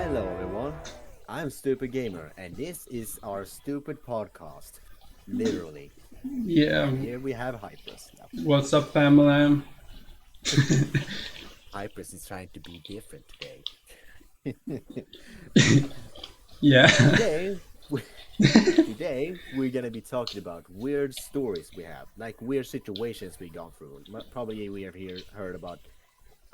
Hello everyone, I'm Stupid Gamer and this is our stupid podcast. Literally. Yeah, And here we have Hypers. what's up, Pamela? Hypers is trying to be different today. Yeah, today, we, today we're gonna be talking about weird stories we have, like weird situations we gone through. Probably we have heard about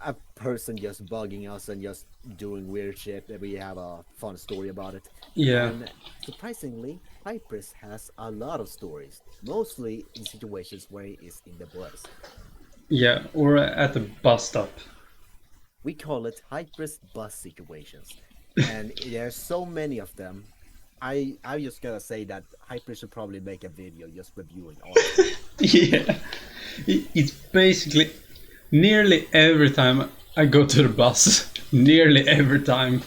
a person just bugging us and just doing weird shit, and we have a fun story about it. yeah, And surprisingly, Hypers has a lot of stories, mostly in situations where he is in the bus. yeah, or at the bus stop. We call it Hypers bus situations, and there are so many of them. I just gotta say that Hyper should probably make a video just reviewing all of them. Yeah, it's basically nearly every time I go to the bus, nearly every time.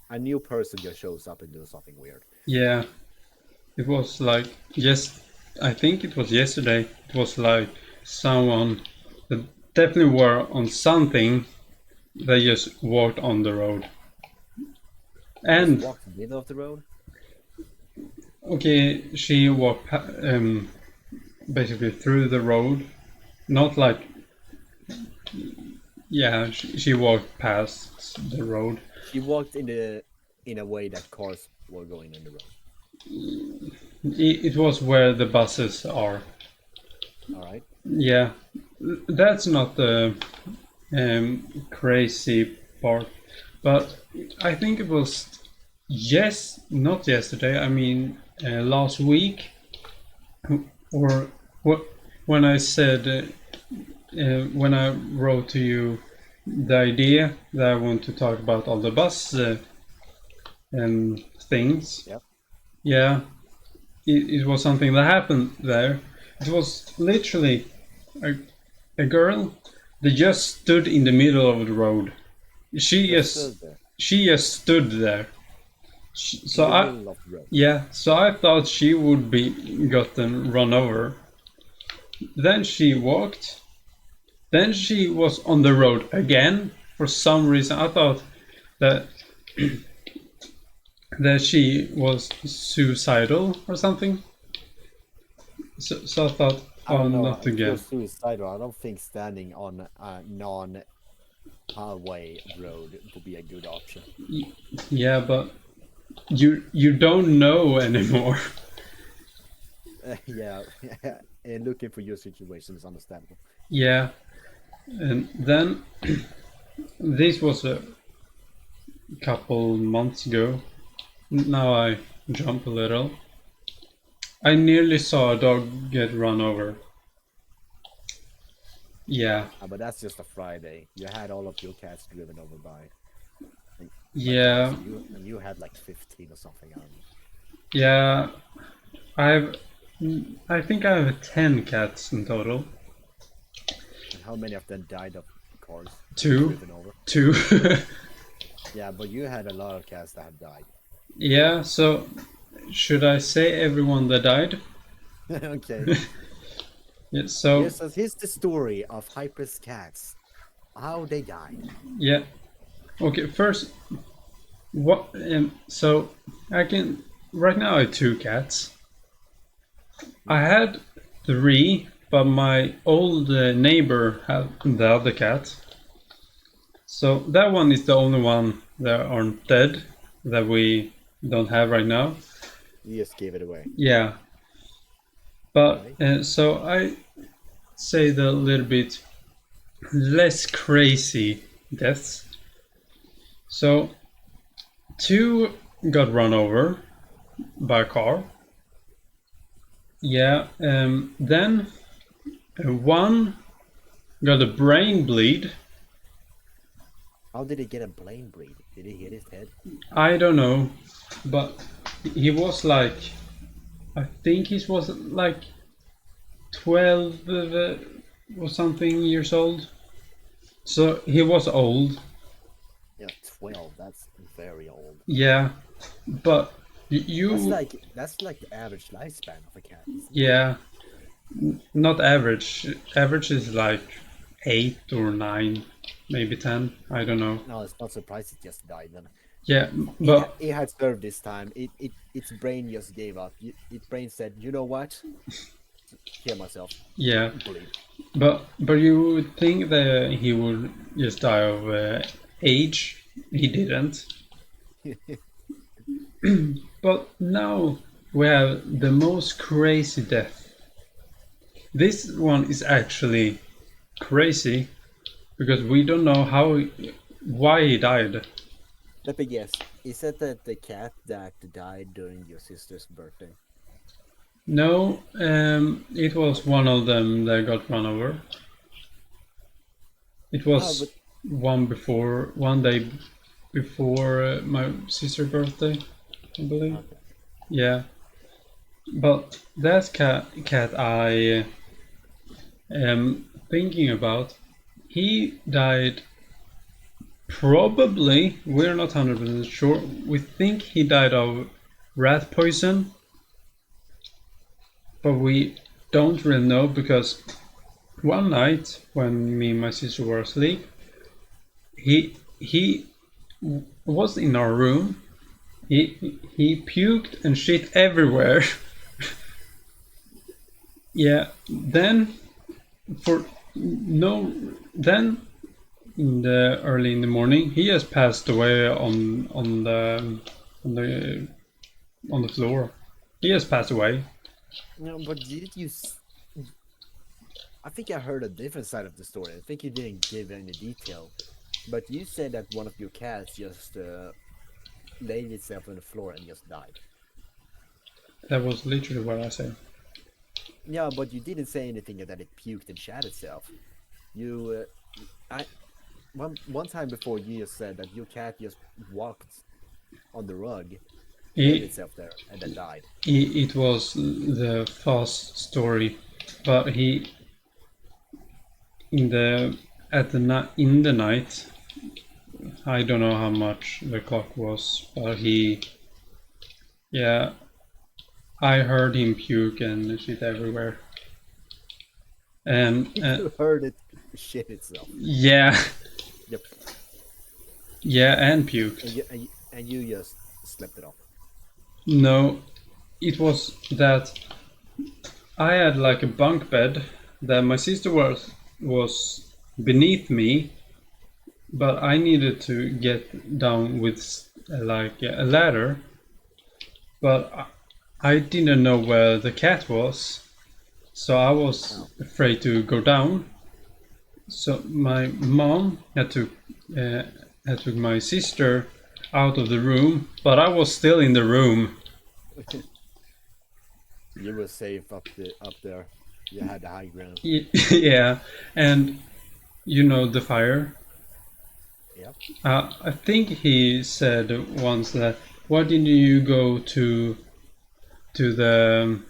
A new person just shows up and does something weird. Yeah, it was like, yes, I think it was yesterday. It was like someone that definitely were on something. They just walked on the road. Just And walk in the middle of the road. okay, she walked basically through the road, not like, yeah, she walked past the road. She walked in a way that cars were going in the road. It was where the buses are. All right. Yeah, that's not the crazy part, but I think it was, yes, not yesterday, I mean last week, or what, when I said when I wrote to you the idea that I want to talk about all the bus things. Yep. Yeah, it was something that happened there. It was literally a, a girl that just stood in the middle of the road. She Just just stood there she just stood there. in So the I, middle of the road. yeah, so I thought she would be gotten run over. Then she walked. Then she was on the road again. For some reason, I thought that she was suicidal or something. So I thought, I oh, don't know not if you're again. suicidal. I don't think standing on a non-highway road would be a good option. Yeah, but you don't know anymore. Yeah, and looking for your situation is understandable. Yeah, and then this was a couple months ago. Now I jump a little. I nearly saw a dog get run over. Yeah, But that's just a Friday. You had all of your cats driven over by cars, yeah, and you had like 15 or something. I don't know. yeah. I've I think I have 10 cats in total. And how many of them died of cars being Two, driven over? two. Yeah, but you had a lot of cats that have died. Yeah. So should I say everyone that died? Okay. Yeah. So Here's the story of Hyper's cats. How they died. yeah. Okay. First, what? So I can right now I have two cats. I had three, but my old neighbor had the other cat. So that one is the only one that aren't dead that we don't have right now. You just gave it away. Yeah, but Right? so I say the little bit less crazy deaths. So two got run over by a car. Yeah, then one got a brain bleed. How did he get a brain bleed? Did he hit his head? I don't know, but he was like, I think he was like 12 or something years old. So he was old. Yeah, 12. That's very old. Yeah, but you, That's like the average lifespan of a cat, isn't it? yeah, not average. Average is like 8 or 9, maybe 10. I don't know. No, it's not surprised it just died then. Yeah, but It had served this time. Its brain just gave up. Its brain said, "You know what? Kill myself. yeah, Bleed." but you would think that he would just die of age. He didn't. But now we have the most crazy death. This one is actually crazy because we don't know why he died. Let me guess. Is that the cat that died during your sister's birthday? No, it was Okay. one of them that got run over. It Oh, but was one day before my sister's birthday, I believe. okay. Yeah, but that cat I am thinking about, he died. Probably, we're not 100% sure. We think he died of rat poison, but we don't really know because one night when me and my sister were asleep, he was in our room. He puked and shit everywhere. Yeah. Then for no then in the early in the morning he has passed away on the on the floor. He has passed away. No, but did you? I think I heard a different side of the story. I think you didn't give any detail, but you said that one of your cats just laid itself on the floor and just died. That was literally what I said. Yeah, but you didn't say anything that it puked and shat itself. You, I one time before you just said that your cat just walked on the rug, laid He, itself there, and then died. it was the fast story, but he in the in the night. I don't know how much the clock was, but yeah, I heard him puke and shit everywhere. And You heard it shit itself. yeah, Yep, yeah, and and puked. you just slept it off. No, it was that I had like a bunk bed that my sister was beneath me, but I needed to get down with like a ladder, but I didn't know where the cat was, so I was Oh, afraid to go down. So my mom uh, had took my sister out of the room, but I was still in the room. you were safe up there. You had the high ground. Yeah, and you know the fire. Yep. I think he said once that why didn't you go to the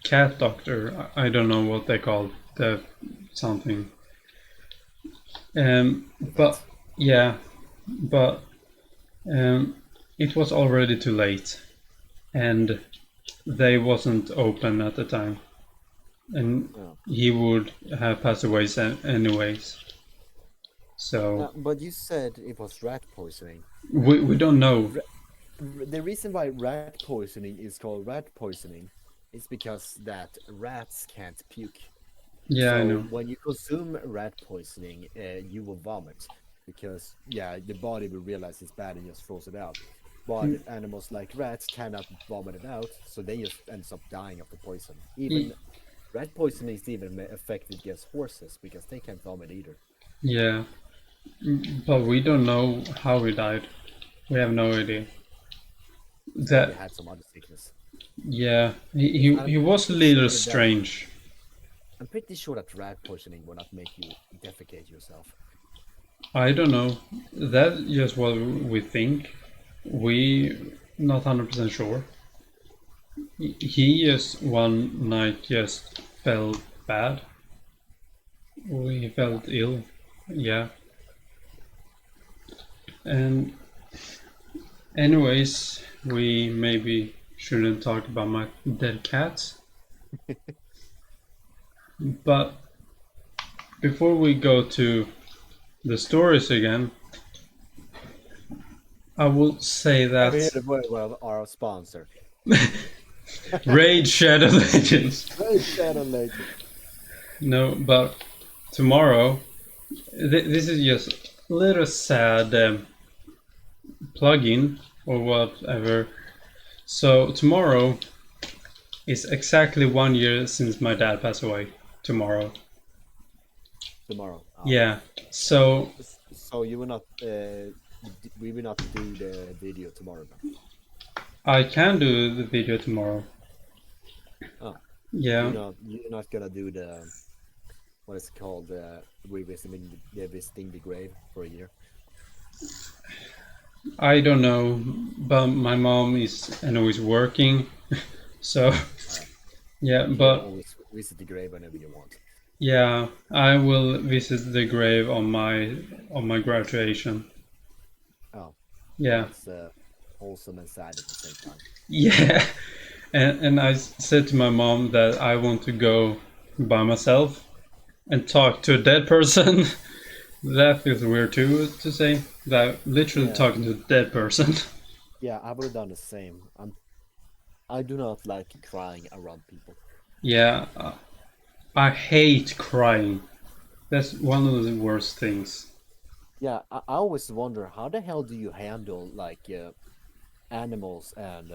cat doctor? I don't know what they call the something. The But vet. yeah, but um, it was already too late, and they wasn't open at the time, and Oh. he would have passed away anyways. So But you said it was rat poisoning. we don't know. Ra- the reason why rat poisoning is called rat poisoning is because that rats can't puke. Yeah, I So know. when you consume rat poisoning, you will vomit because yeah, the body will realize it's bad and just throws it out. But animals like rats cannot vomit it out, so they just ends up dying of the poison. Even rat poisoning is even effective against horses because they can't vomit either. Yeah, but we don't know how he died. We have no idea. He probably That had some other sickness. yeah, I'm he was a pretty little sure that strange. I'm pretty sure that rat poisoning will not make you defecate yourself. I don't know. That's just what we think. We not 100% sure. He just one night just felt bad. He And felt died. ill. Yeah. And anyways, we maybe shouldn't talk about my dead cats. But before we go to the stories again, I will say Have you that heard of our sponsor? Raid Shadow Legends. Raid Shadow Legends. No, but tomorrow, this is just a little sad plugin or whatever. So tomorrow is exactly 1 year since my dad passed away. Tomorrow. Tomorrow. Oh. Yeah. So So you will not. We will not do the video tomorrow. Then. I can do the video tomorrow. Oh, Yeah. you're not gonna do the what is it called? Revisiting the grave for a year. I don't know, but my mom is and always working. So Uh, yeah, you can but always visit the grave whenever you want. yeah, I will visit the grave on my graduation. Oh, Yeah. that's wholesome and sad at the same time. Yeah. And I said to my mom that I want to go by myself and talk to a dead person. That feels weird too to say. That literally Yeah, talking to a dead person. yeah, I would have done the same. I do not like crying around people. Yeah, I hate crying. That's one of the worst things. Yeah, I always wonder how the hell do you handle like animals and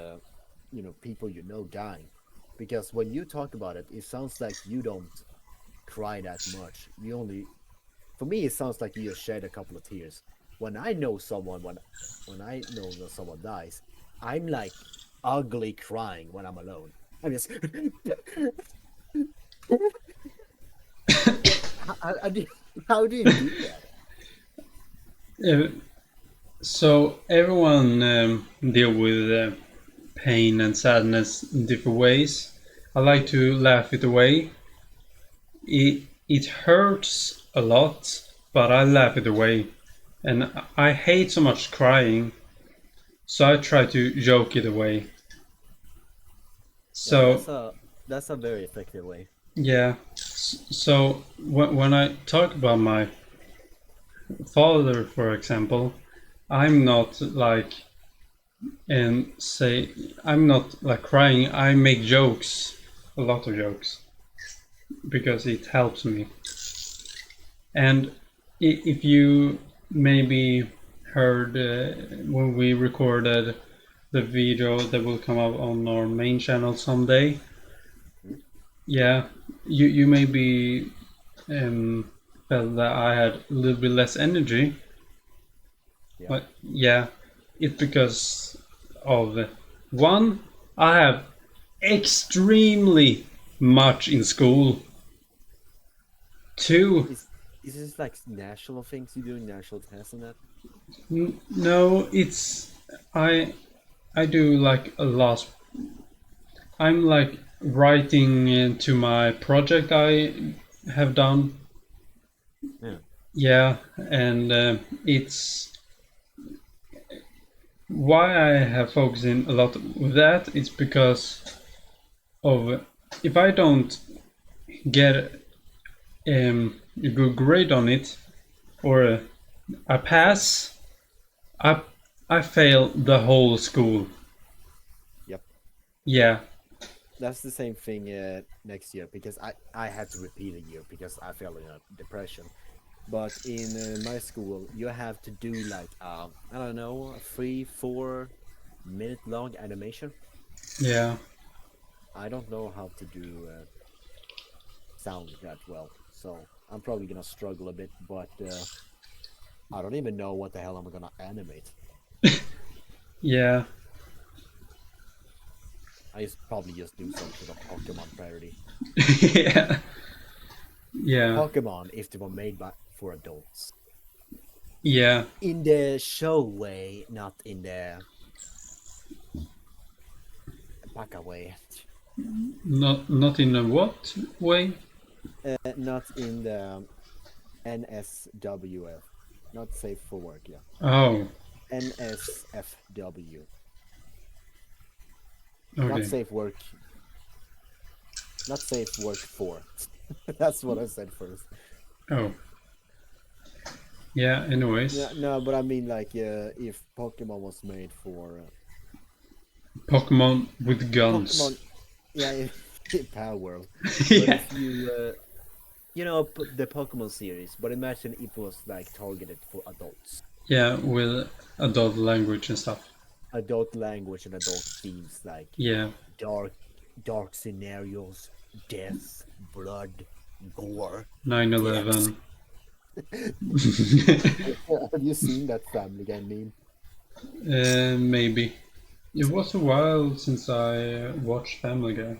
people dying, because when you talk about it, it sounds like you don't cry that much. You only, for me, it sounds like you just shed a couple of tears. When I know someone, when I know that someone dies, I'm like ugly crying when I'm alone. I'm just how do how do you do that? Uh, so everyone deal with pain and sadness in different ways. I like to laugh it away. It hurts a lot, but I laugh it away. And I hate so much crying, so I try to joke it away. Yeah, So that's a very effective way. yeah, so when I talk about my father, for example, I'm not like and say I'm not like crying. I make jokes, a lot of jokes, because it helps me. And if you maybe heard when we recorded the video that will come up on our main channel someday, Hmm? yeah, you maybe felt that I had a little bit less energy, Yeah. but yeah, it's because of one, I have extremely much in school. Two, Is is this like national things you doing national tests and that? no, it's I I do like a lot. I'm like writing into my project I have done. Yeah. Yeah, and it's why I have focusing a lot with that. It's because of if I don't get a good grade on it or a pass, I I fail the whole school. Yep. Yeah, That's the same thing next year, because I had to repeat a year because I fell in a depression. But in my school, you have to do like I don't know, a 3-4 minute long animation. yeah, I don't know how to do sound that well, so I'm probably gonna struggle a bit. But I don't even know what the hell I'm gonna animate. yeah, I just probably just do some sort of Pokemon parody. yeah, yeah, Pokemon, if they were made by for adults, yeah. in the show way, not in the Baka way, Not in a what way? not in the NSWF, not safe for work. Yeah, Oh, NSFW, not okay. safe work, not safe work for. That's what I said first. Oh, Yeah. Yeah, Anyways, no, but I mean like if Pokemon was made for Pokemon with Pokemon, guns. yeah, in Power World. But Yeah. if you the Pokemon series, but imagine it was like targeted for adults, Yeah, with adult language and stuff. adult language and adult themes like Yeah. dark, dark scenarios, death, blood, gore, death. 9/11. Have you seen that Family Guy meme? Maybe. It was a while since I watched Family Guy.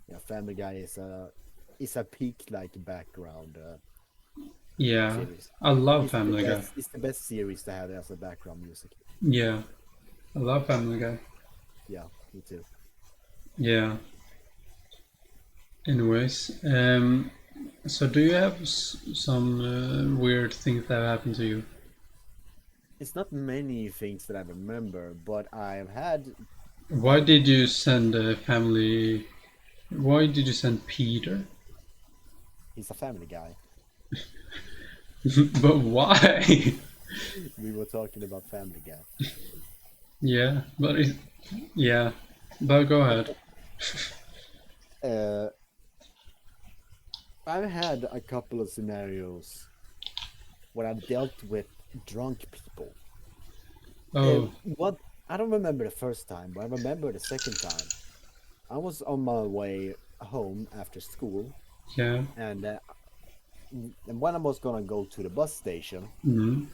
Yeah, Family Guy is a peak like background Yeah, series. I love Family Guy. It's the best series to have as a background music. Yeah, I love Family Guy. Yeah, me too. Yeah. Anyways, so do you have some weird things that happened to you? It's not many things that I remember, but I've had. Why did you send family? Why did you send Peter? He's a Family Guy. But why? We were talking about Family Guy. Yeah, but yeah, but go ahead. Uh, I've had a couple of scenarios where I've dealt with drunk people. Oh, What I don't remember the first time, but I remember the second time. I was on my way home after school, yeah. and and when I was gonna go to the bus station, Mm,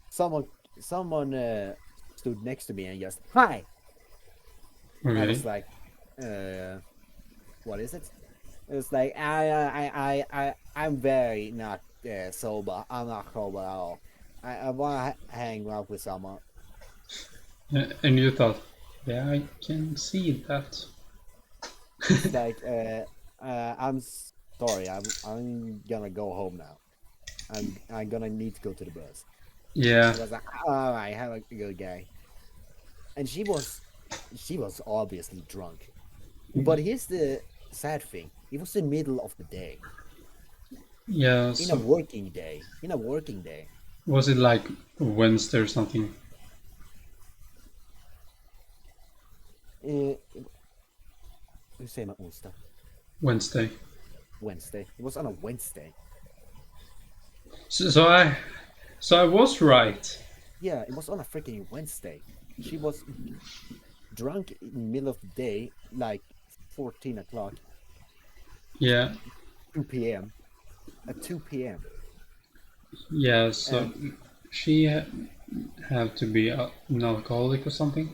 someone someone stood next to me and just hi. I okay. was like, uh, what is it? It was like I'm very not sober. I'm not sober at all. I want to hang out with someone. And you thought, yeah, I can see that. It's like I'm sorry. I'm gonna go home now. I'm gonna need to go to the bus. Yeah. He was like, all right, have a good guy. And she was obviously drunk. But here's the sad thing: it was the middle of the day, Yeah, in a so working day, in a working day. was it like Wednesday or something? Uh, hur säger man onsdag? Wednesday. Wednesday. It was on a Wednesday. So, so I was right. Yeah, it was on a freaking Wednesday. She was drunk in the middle of the day, like 14 o'clock, Yeah. 2 p.m. At 2 p.m. Yeah, so And she have to be an alcoholic or something.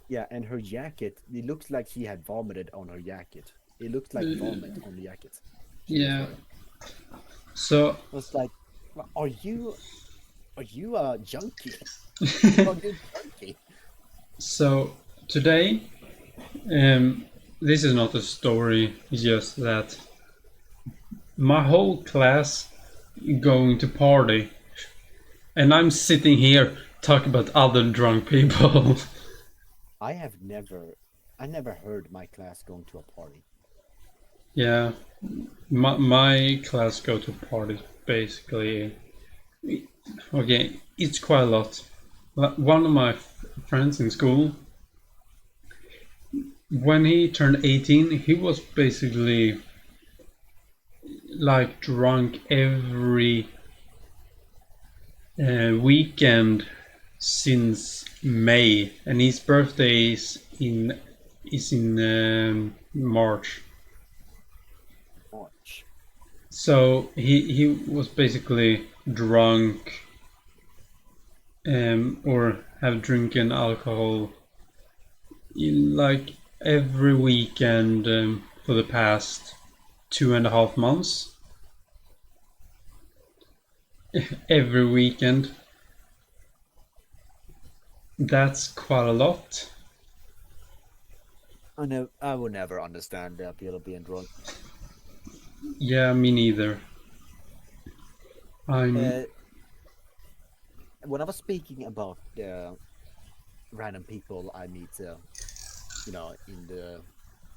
yeah, and her jacket, it looks like she had vomited on her jacket. It looked like vomit on the jacket she was Yeah. wearing. So I was like, "Well, are you a junkie? Are you a junkie?" so today, this is not a story. It's just that my whole class going to party, and I'm sitting here talking about other drunk people. I have never I never heard my class going to a party. Yeah, my class go to parties basically. Okay, it's quite a lot. One of my friends in school, when he turned 18, he was basically like drunk every weekend since May, and his birthday is in March. March. So he was basically drunk or have drinking alcohol in like every weekend for the past 2.5 months. Every weekend. That's quite a lot. I will never understand the appeal of being drunk. Yeah, me neither. I'm. Uh, when I was speaking about random people I meet, in the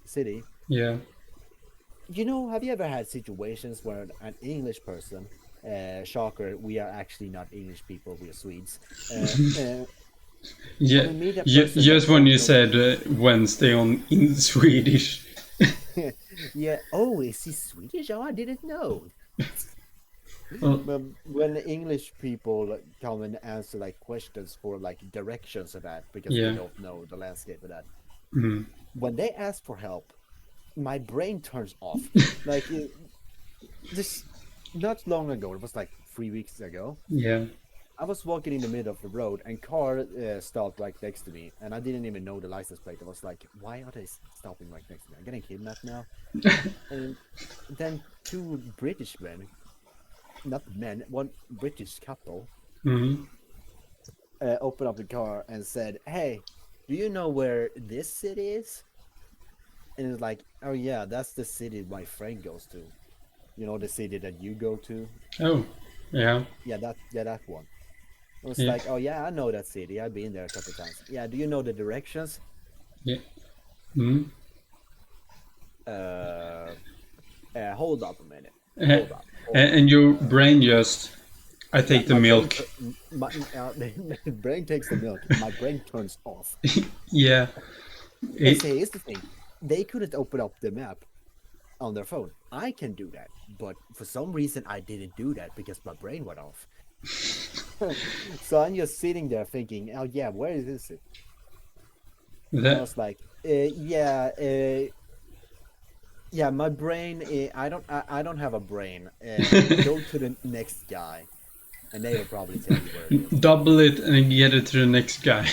city, Yeah. have you ever had situations where an English person Shocker, we are actually not English people, we are Swedes. When Yeah, we meet a person that just when don't you know, said Wednesday on in Swedish. yeah, oh, is he Swedish? Oh, I didn't know. Well, But when English people come and answer like questions for like directions of that because they yeah. don't know the landscape of that, Mm, when they ask for help, my brain turns off. Like this, not long ago, it was like 3 weeks ago. yeah. I was walking in the middle of the road and car stopped right next to me, and I didn't even know the license plate. I was like, "Why are they stopping right next to me? I'm getting kidnapped now." And then two British men, not men, one British couple, Mm, opened up the car and said, "Hey, do you know where this city is?" And it's like, "Oh yeah, that's the city my friend goes to. You know the city that you go to? oh, yeah, Yeah, that one." I was yeah, like, "Oh yeah, I know that city. I've been there a couple of times. Yeah, do you know the directions?" yeah. Mm. Uh, hold up a minute. Uh, Hold up. Hold up. and your brain just, I Yeah, take the milk. my brain takes the milk. My brain turns off. Yeah, And it, say, here's the thing: they couldn't open up the map on their phone. I can do that, but for some reason I didn't do that because my brain went off. So I'm just sitting there thinking, "Oh yeah, where is this?" And I that was like, "Yeah, yeah, my brain. I don't have a brain. Go to the next guy, and they will probably tell you where it is." double it and get it to the next guy.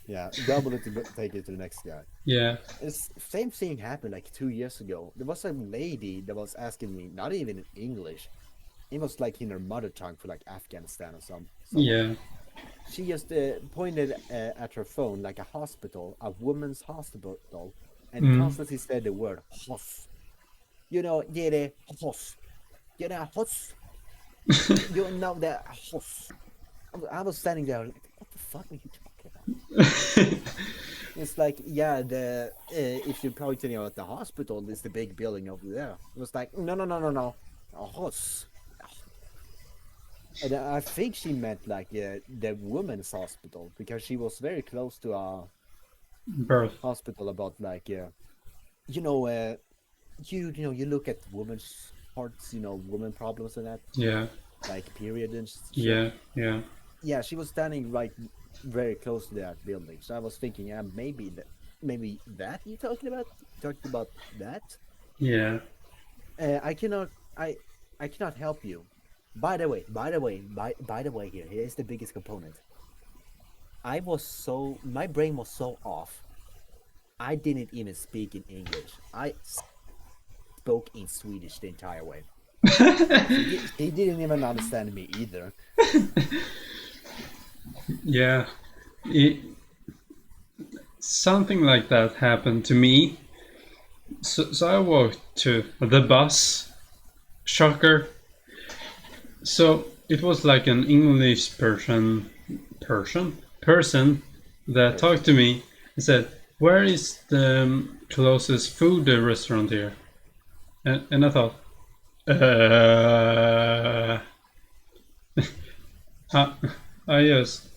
Yeah, double it to take it to the next guy. Yeah. It's same thing happened like 2 years ago. There was a lady that was asking me, not even in English. It was like in her mother tongue for like Afghanistan or somewhere. Yeah. She just pointed at her phone like a hospital, a woman's hospital, and Mm. constantly said the word "hos." You know, yeah, the hos. You know, hos. You know that hos. I was standing there like, what the fuck are you talking about? It's like, yeah, the if you're pointing out the hospital, it's the big building over there. It was like, no, no, no, no, no, a horse. And I think she meant like the women's hospital because she was very close to a Birth. hospital about like you know you know you look at women's hearts, you know, women problems and that, Yeah. like period and shit. Yeah. Yeah. Yeah, she was standing right very close to that building. So I was thinking, maybe that you talking about? Talking about that? Yeah. I cannot. I cannot help you. By the way, here's the biggest component. My brain was so off. I didn't even speak in English. I spoke in Swedish the entire way. She didn't even understand me either. Yeah. It, something like that happened to me. So I walked to the bus. Shocker. So it was like an English person that talked Person. to me and said, "Where is the closest food restaurant here?" And I thought, uh, I, I just,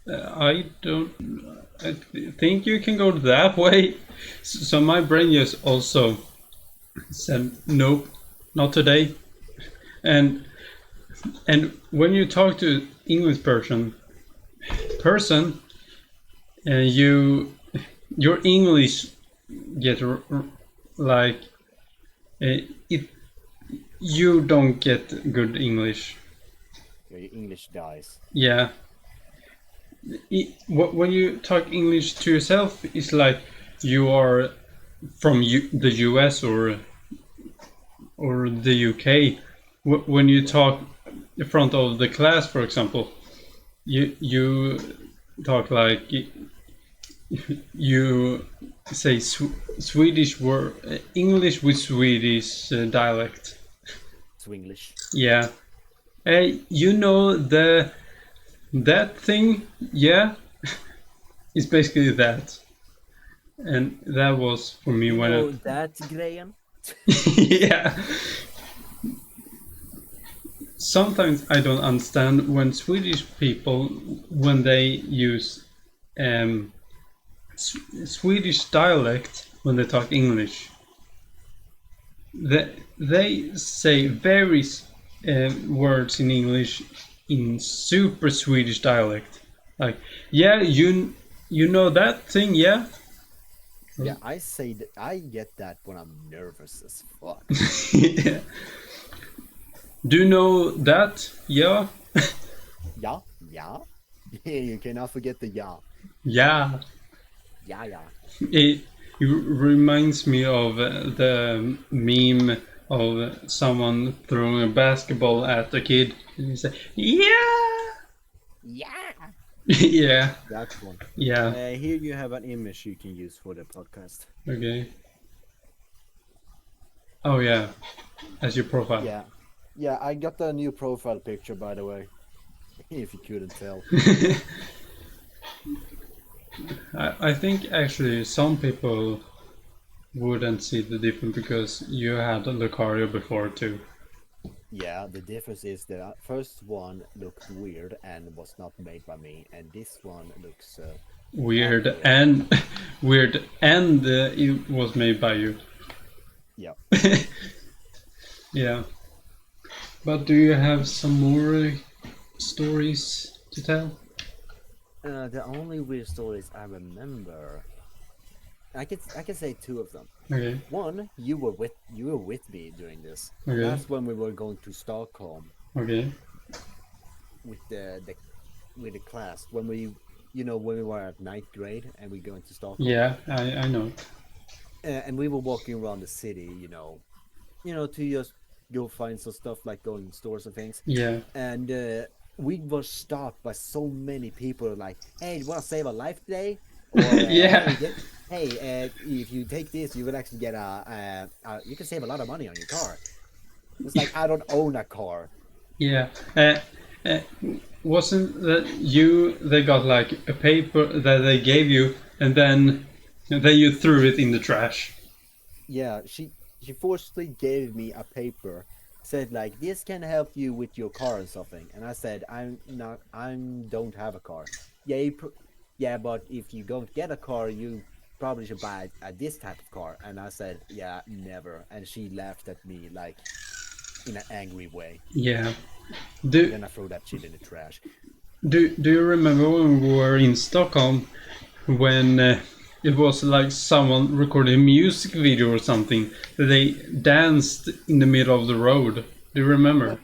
I don't, I think you can go that way. So my brain just also said, nope, not today. And and when you talk to English person, you your English get like it. You don't get good English. Your English dies. Yeah, when you talk English to yourself, it's like you are from the US or the UK. When you talk in front of the class, for example, you talk like you say Swedish word English with Swedish dialect. Swinglish. Yeah, you know that thing. Yeah, it's basically that, and that was for me You when know that, Graham? yeah, sometimes I don't understand when Swedish people, when they use um, Swedish dialect when they talk English. They say various words in English in super Swedish dialect. Like, yeah, you know that thing, yeah? Yeah, I say that I get that when I'm nervous as fuck. Yeah. Do you know that? Yeah? Yeah, yeah. You cannot forget the yeah. Yeah. Yeah, yeah. It reminds me of the meme of someone throwing a basketball at a kid and you say, yeah! Yeah. Yeah, That one. yeah, Here you have an image you can use for the podcast. okay. Oh, yeah, as your profile. Yeah. Yeah, I got the new profile picture, by the way, if you couldn't tell. I think actually some people wouldn't see the difference because you had the cardio before too. Yeah, the difference is the first one looked weird and was not made by me, and this one looks Weird accurate. and weird and it was made by you. Yeah. Yeah. But do you have some more stories to tell? The only weird stories I remember, I can say two of them. Okay. One, you were with me during this, and Okay. that's when we were going to Stockholm Okay. with the class when we when we were at ninth grade and we go into Stockholm, Yeah, I know. and we were walking around the city, to just go find some stuff like going in stores and things, Yeah. and we were stopped by so many people like, hey, you want to save a life today, or Yeah. if you take this you will actually get you can save a lot of money on your car. It's like, I don't own a car. Yeah. Uh, wasn't that you? They got like a paper that they gave you, and then you threw it in the trash. Yeah, she forcibly gave me a paper, said like, this can help you with your car and something, and I said, I don't have a car. Yeah, yeah, but if you don't get a car you probably should buy this type of car. And I said, yeah, never. And she laughed at me like in an angry way. Yeah. Do Then I threw that shit in the trash. do you remember when we were in Stockholm when it was like someone recorded a music video or something that they danced in the middle of the road? Do you remember?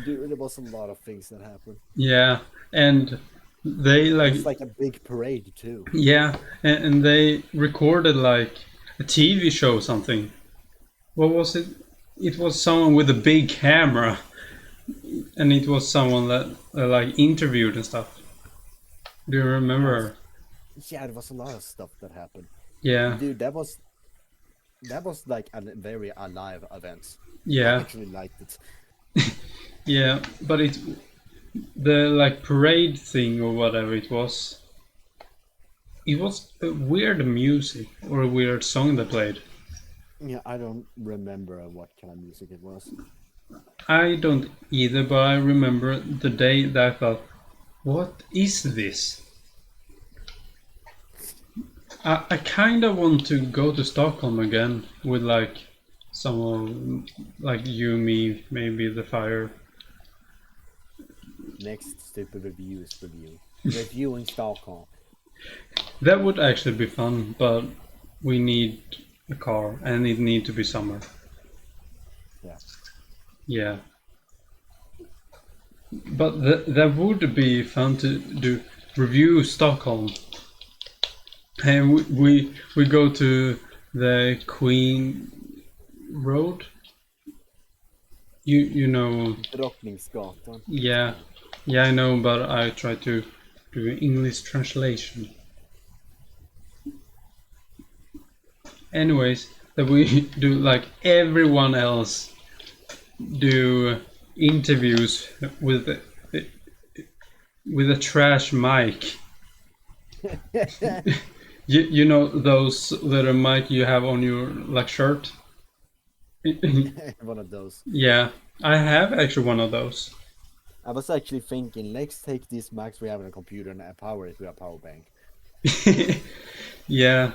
Dude, there was a lot of things that happened. Yeah, and they It like was like a big parade too. yeah, and they recorded like a TV show or something. What was it? It was someone with a big camera, and it was someone that like interviewed and stuff. Do you Yeah, remember? yeah, there was a lot of stuff that happened. Yeah, Dude, that was like a very alive event. I yeah, actually liked it. yeah. But it the like parade thing or whatever it was. It was a weird music or a weird song they played. Yeah, I don't remember what kind of music it was. I don't either, but I remember the day that I thought, "What is this?" I kind of want to go to Stockholm again with like someone like you, me, maybe the fire. Next stupid review is reviewing Stockholm. That would actually be fun, but we need a car and it need to be summer. Yeah. Yeah, but that would be fun to do review Stockholm, and we go to the Queen Road. You know, Drottningsgatan. It's yeah, called. yeah, I know, but I try to do English translation. Anyways, that we do like everyone else do interviews with a trash mic. You know those little mic you have on your like shirt? One of those. Yeah, I have actually one of those. I was actually thinking, let's take these Macs we have on a computer and power it with a power bank. Yeah.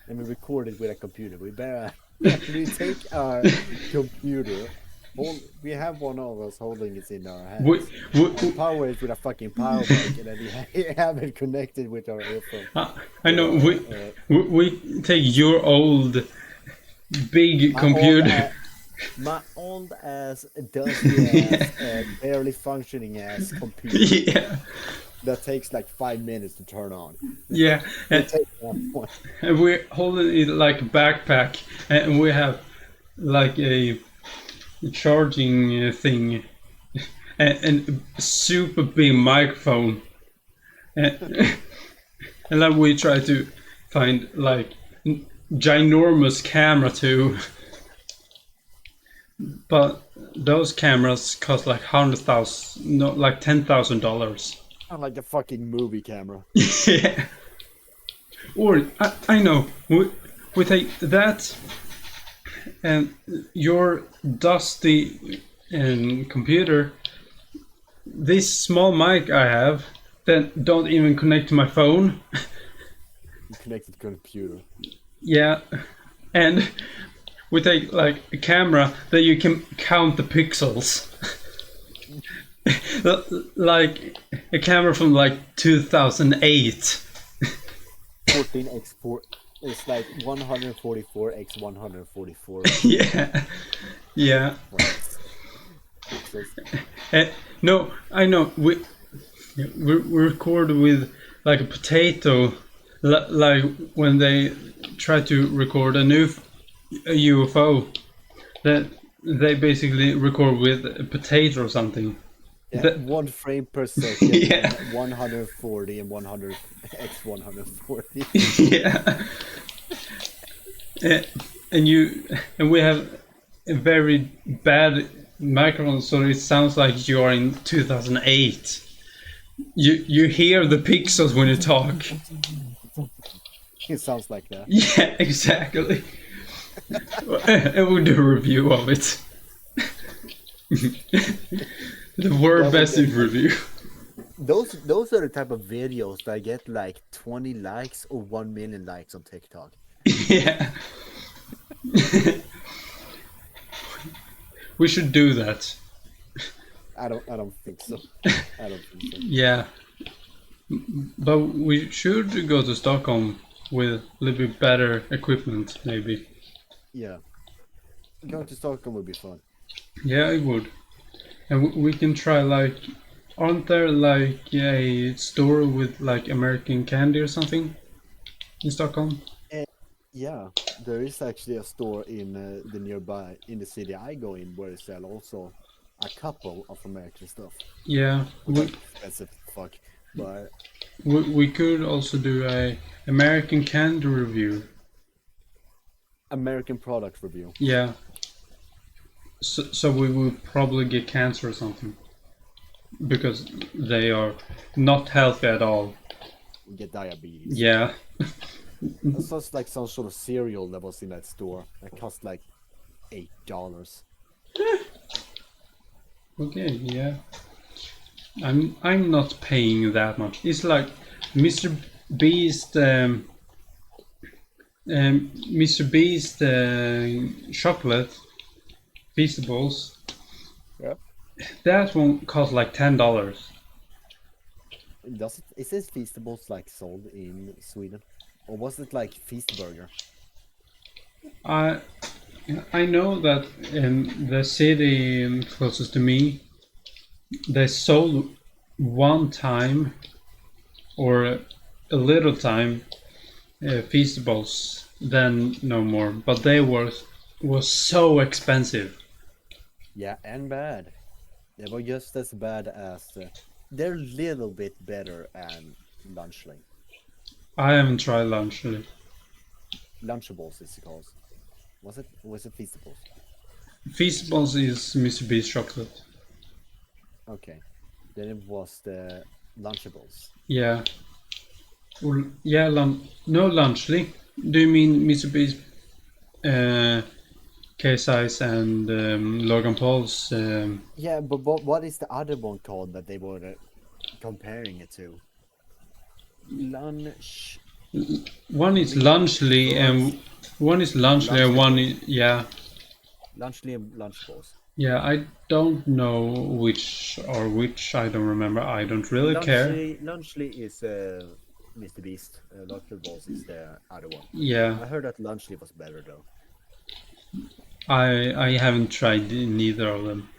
And we record it with a computer. We better we take our computer. We have one of us holding it in our We, hands and we, power it with a fucking power bank, and then we have it connected with our earphone. I With know our we take your old big my old computer. my old ass dusty ass barely functioning ass computer Yeah, that takes like 5 minutes to turn on. yeah, We take that one. and we're holding it like a backpack, and we have like a charging thing and a super big microphone, and, and then we try to find like ginormous camera too. But those cameras cost like 100,000, no, like $10,000. I'm like a fucking movie camera. Yeah. Or I know we take that and your dusty computer, this small mic I have, that don't even connect to my phone. Connected to computer. Yeah, and we take like a camera that you can count the pixels. Like a camera from like 2008. 14x4. It's like 144x 144 Yeah, yeah. pixels. No, I know. We record with like a potato, like when they try to record a UFO, that they basically record with a potato or something. Yeah, That, 1 frame per second. Yeah. And 140 and 100x 140. Yeah. Uh, and we have a very bad microphone, so it sounds like you are in 2008. You hear the pixels when you talk. It sounds like that. Yeah, exactly. And we'll do a review of it. The word best in review. Those are the type of videos that get like 20 likes or 1 million likes on TikTok. Yeah. We should do that. I don't think so. I don't think so. Yeah. But we should go to Stockholm with a little bit better equipment, maybe. Yeah. Going to Stockholm would be fun. Yeah, it would. And we can try like, aren't there like a store with like American candy or something in Stockholm? Yeah, there is actually a store in the nearby in the city I go in where they sell also a couple of American stuff. Yeah, Which is expensive as fuck. But we could also do a American candy review. American product review. Yeah. So we would probably get cancer or something because they are not healthy at all. We get diabetes. Yeah. That sounds like some sort of cereal that was in that store. That cost like $8. Okay. Yeah. I'm not paying that much. It's like Mr. Beast. Mr. Beast chocolate Feastables. Yeah. That one cost like $10. Does it? Is this Feastables like sold in Sweden, or was it like Feast Burger? I I know that in the city closest to me, they sold one time or a little time Feastables, then no more. But they was so expensive. Yeah, and bad. They were just as bad as. They're a little bit better than Lunchling. I haven't tried lunch really. Lunchables is it called. Was it? Or was it Feastables? Feastables is Mr. Beast chocolate. Okay. Then it was the Lunchables. Yeah. Or, yeah, no Lunchly. Do you mean Mr. Beast K-Size and Logan Paul's. Yeah, but what is the other one called that they were comparing it to? Lunch, One is Lee, Lunchly Burns, and one is Lunchly and Lunchley one Balls. is, yeah. Lunchley and Lunch Balls. Yeah, I don't know which or which. I don't remember. I don't really care. Lunchley is Mr. Beast. Lunchley Balls is the other one. Yeah, I heard that Lunchley was better though. I haven't tried neither of them.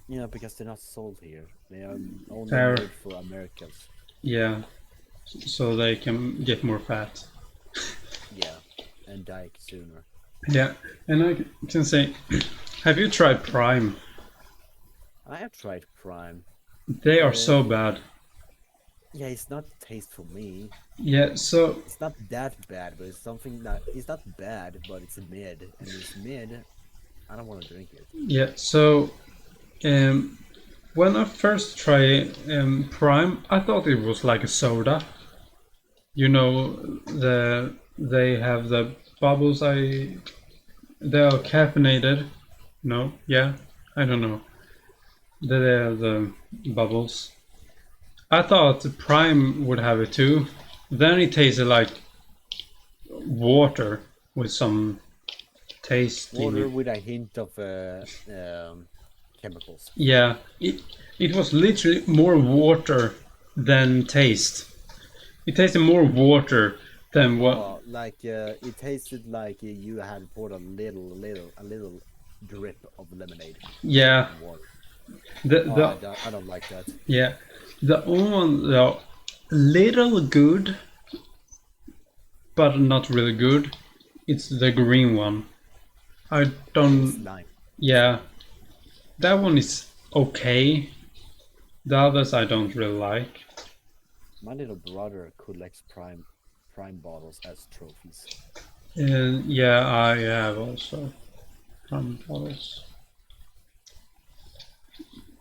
Yeah, because they're not sold here. They are only Fair, made for Americans. yeah, so they can get more fat. Yeah, and die sooner. Yeah, and I can say, have you tried Prime? I have tried Prime. They are so bad. Yeah, it's not taste for me. Yeah, so It's not that bad, but it's something that it's not bad, but it's mid, and it's mid. I don't want to drink it. yeah, so um, when I first tried Prime, I thought it was like a soda. You know, they have the bubbles. They are Yeah, caffeinated. No, yeah, I don't know. They are the bubbles. I thought Prime would have it too. Then it tasted like water with some taste in water it. with a hint of chemicals. Yeah, it was literally more water than taste. It tasted more water than what. Oh, like it tasted like you had poured a little drip of lemonade Yeah, in water. the Oh, the I don't like that. yeah, the only one the little good, but not really good. It's the green one. I It's don't. lime. Yeah, that one is okay. The others I don't really like. My little brother collects prime bottles as trophies. And yeah, I have also some bottles.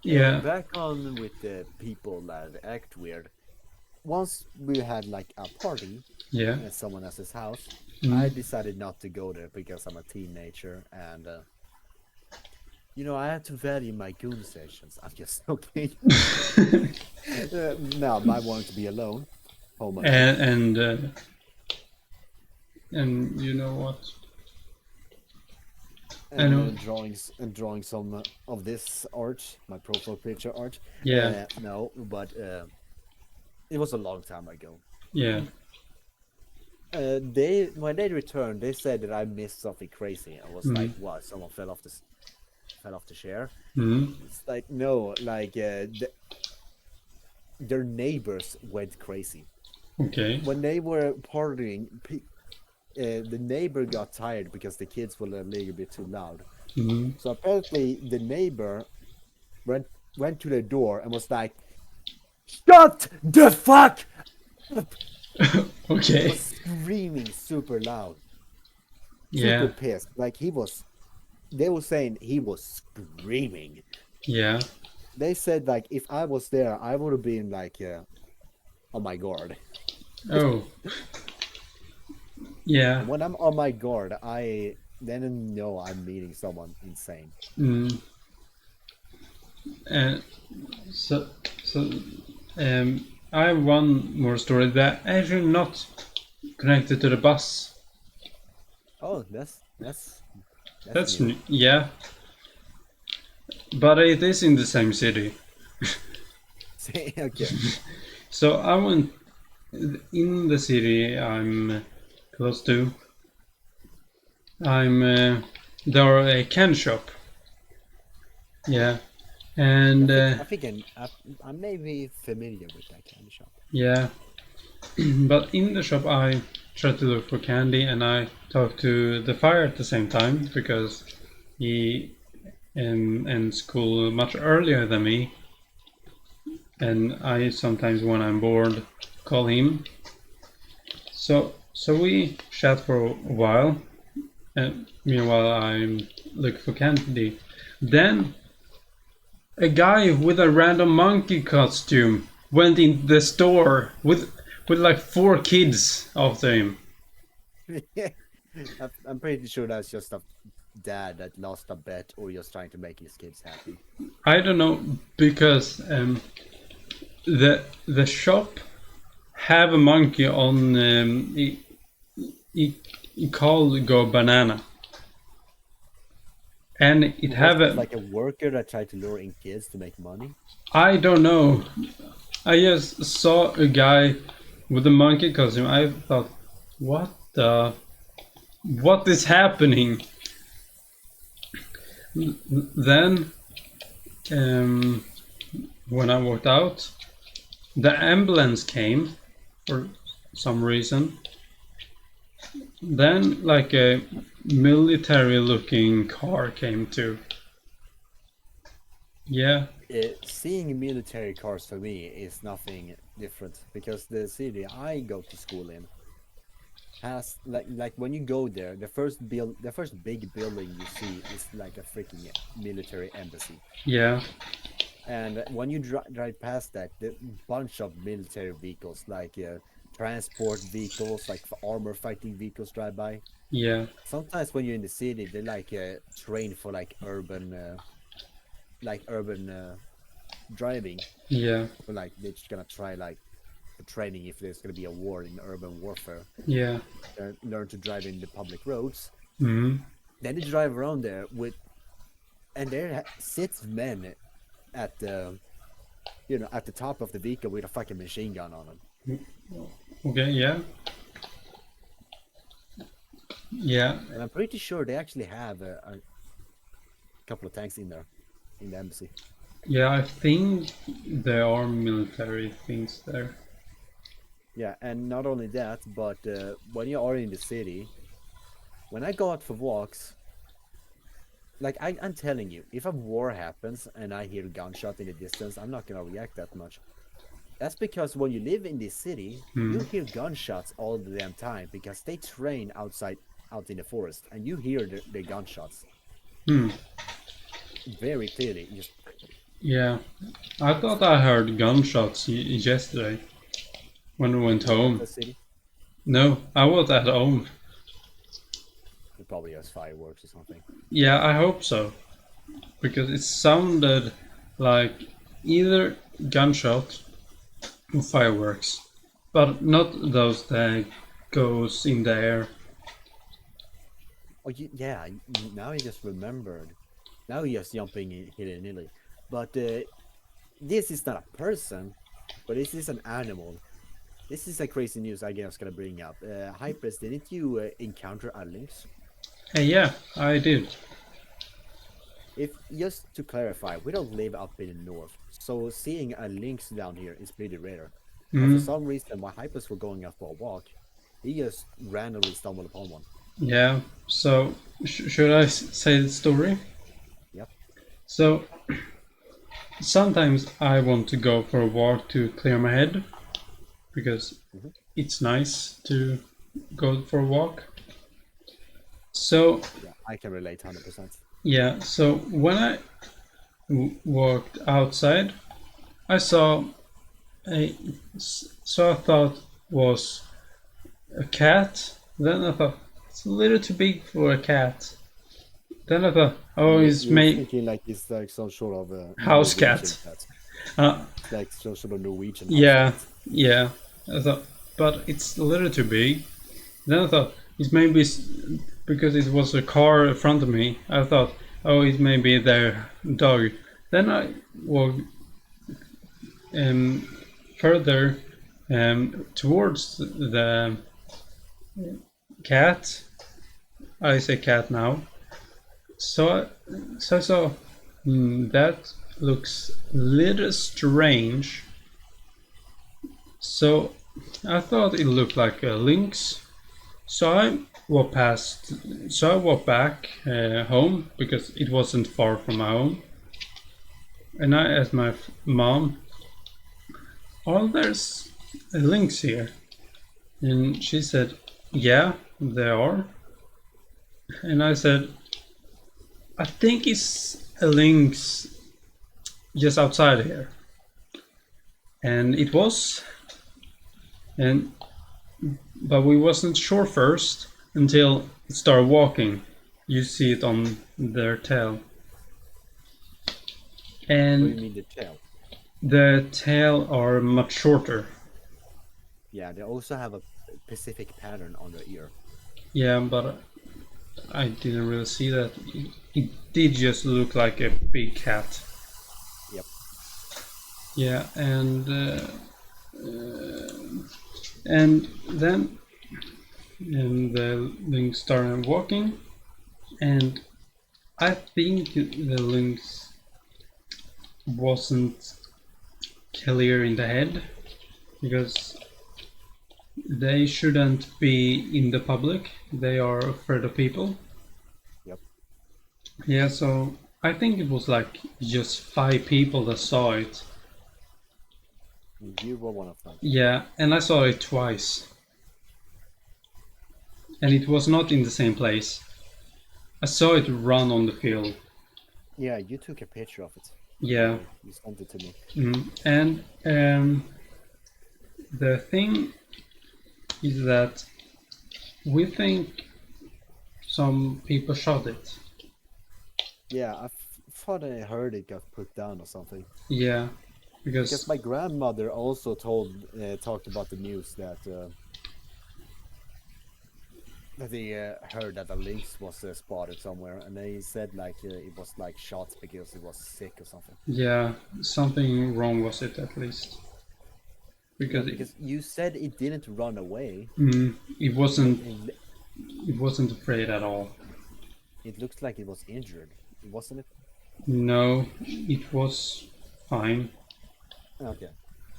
Yeah. Back on with the people that act weird. Once we had like a party Yeah. at someone else's house, I Mm. decided not to go there because I'm a teenager and I had to value my goon sessions. I'm just okay. No, I wanted to be alone, home alone, And you know what? I and know. drawing some of this art, my profile picture art. Yeah. No, but it was a long time ago. Yeah. They when they returned, they said that I missed something crazy. I was like, Mm. "What? Someone fell off the chair?" Mm. It's like no, like their neighbors went crazy Okay. when they were partying. The neighbor got tired because the kids were a little bit too loud. Mm. So apparently, the neighbor went to the door and was like, "Shut the fuck!" He Okay. was screaming super loud, super Yeah. pissed. Like he was. They were saying he was screaming. Yeah. They said like if I was there, I would have been like, on my guard. Oh. Yeah. And when I'm on my guard, I then know I'm meeting someone insane. Mm. And so I have one more story that actually not connected to the bus. Oh, that's That's new. yeah, but it is in the same city. Okay. So I went in the city I'm close to. I'm there are a can shop. Yeah, and I think I may be familiar with that kind of shop. yeah, but in the shop I tried to look for candy and I talked to the fire at the same time because he ends school much earlier than me, and I sometimes when I'm bored call him. So we chat for a while, and meanwhile I'm looking for candy. Then a guy with a random monkey costume went in the store with like 4 kids after him. I'm pretty sure that's just a dad that lost a bet or just trying to make his kids happy? I don't know because the shop have a monkey on it called Go Banana, and it Was have it a like a worker that tried to lure in kids to make money? I don't know. I just saw a guy with a monkey costume. I thought, what is happening? Then, um, when I walked out, the ambulance came for some reason. Then, like a military-looking car came too. Yeah, Seeing military cars for me is nothing different because the city I go to school in has like when you go there, the first big building you see is like a freaking military embassy. yeah, And when you drive past that, the bunch of military vehicles, like transport vehicles, like armor fighting vehicles, drive by. yeah, Sometimes when you're in the city, they like train for like urban driving. yeah, For like they're just gonna try like for training if there's gonna be a war in urban warfare. yeah. Learn to drive in the public roads. Hmm. Then they drive around there with, and there sits men at the at the top of the vehicle with a fucking machine gun on them. Okay, yeah, yeah, And I'm pretty sure they actually have a couple of tanks in there, in the embassy. yeah. I think there are military things there. Yeah, and not only that, but when you are in the city, when I go out for walks, like I'm telling you, if a war happens and I hear gunshot in the distance, I'm not gonna react that much. That's because when you live in this city, you Hmm. hear gunshots all the damn time because they train out in the forest, and you hear the gunshots Hmm. very clearly. Just Yeah, I thought I heard gunshots yesterday when we went when you went to home. the city, No, I was at home. it probably has fireworks or something. Yeah, I hope so because it sounded like either gunshot or fireworks, but not those that goes in the air. Oh, yeah. Now I just remembered. Now you're just jumping in here nearly. But this is not a person, but this is an animal. This is a crazy news I was gonna bring up. Hypers, didn't you encounter a lynx? Hey, yeah, I did. If just to clarify, we don't live up in the north, so seeing a lynx down here is pretty rare. And for Hmm. some reason, while Hypers were going out for a walk, he just randomly stumbled upon one. Yeah. So should I say the story? Yep. So sometimes I want to go for a walk to clear my head because Hmm. it's nice to go for a walk. So Yeah, I can relate 100%. yeah, so when I walked outside, I saw a so I thought was a cat. Then I thought it's a little too big for a cat. Then I thought, oh, it's You're my thinking like it's like some sort of house Norwegian cat. cat. Uh, It's like some sort of Norwegian house yeah, cat. yeah. I thought, but it's a little too big. Then I thought it's maybe because it was a car in front of me. I thought, oh, it may be their dog. Then I walked um, further towards the cat. I say cat now. So I saw that looks a little strange. So I thought it looked like a lynx. So I walked past. So I walked back home because it wasn't far from my home. And I asked my mom, "Oh, there's a lynx here," and she said, "Yeah, there are." And I said, "I think it's a lynx just outside here," and it was. And but we wasn't sure first until it started walking. You see it on their tail. What do you And mean the tail? the tail are much shorter. Yeah, they also have a specific pattern on their ear. Yeah, but I didn't really see that. It did just look like a big cat. Yep. Yeah, and then the lynx started walking, and I think the lynx wasn't clear in the head because they shouldn't be in the public. They are afraid of people. Yep. Yeah, so I think it was like just 5 people that saw it. You were one of them. Yeah, and I saw it twice. And it was not in the same place. I saw it run on the field. Yeah, you took a picture of it. Yeah. You sent it to me. And the thing is that we think some people shot it. Yeah, thought I heard it got put down or something. Yeah, Because because my grandmother also talked about the news that they heard that a lynx was spotted somewhere, and they said like it was like shot because it was sick or something. yeah, something wrong was it at least. Yeah, Because because you said it didn't run away. it It look wasn't it, it wasn't afraid at all. it looks like it was injured, wasn't it? No, it was fine. Okay.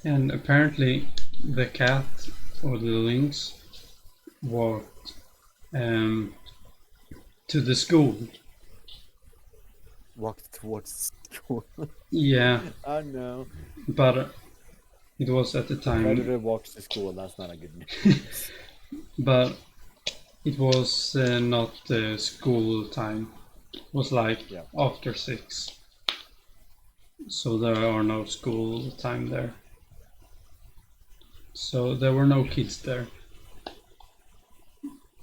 And apparently the cat or the lynx walked to the school. Walked towards school. Yeah, Oh no. but it was at the time. Predator walks to school. That's not a good news. But it was not school time. It was like Yeah. after 6. So there are no school time there. So there were no kids there.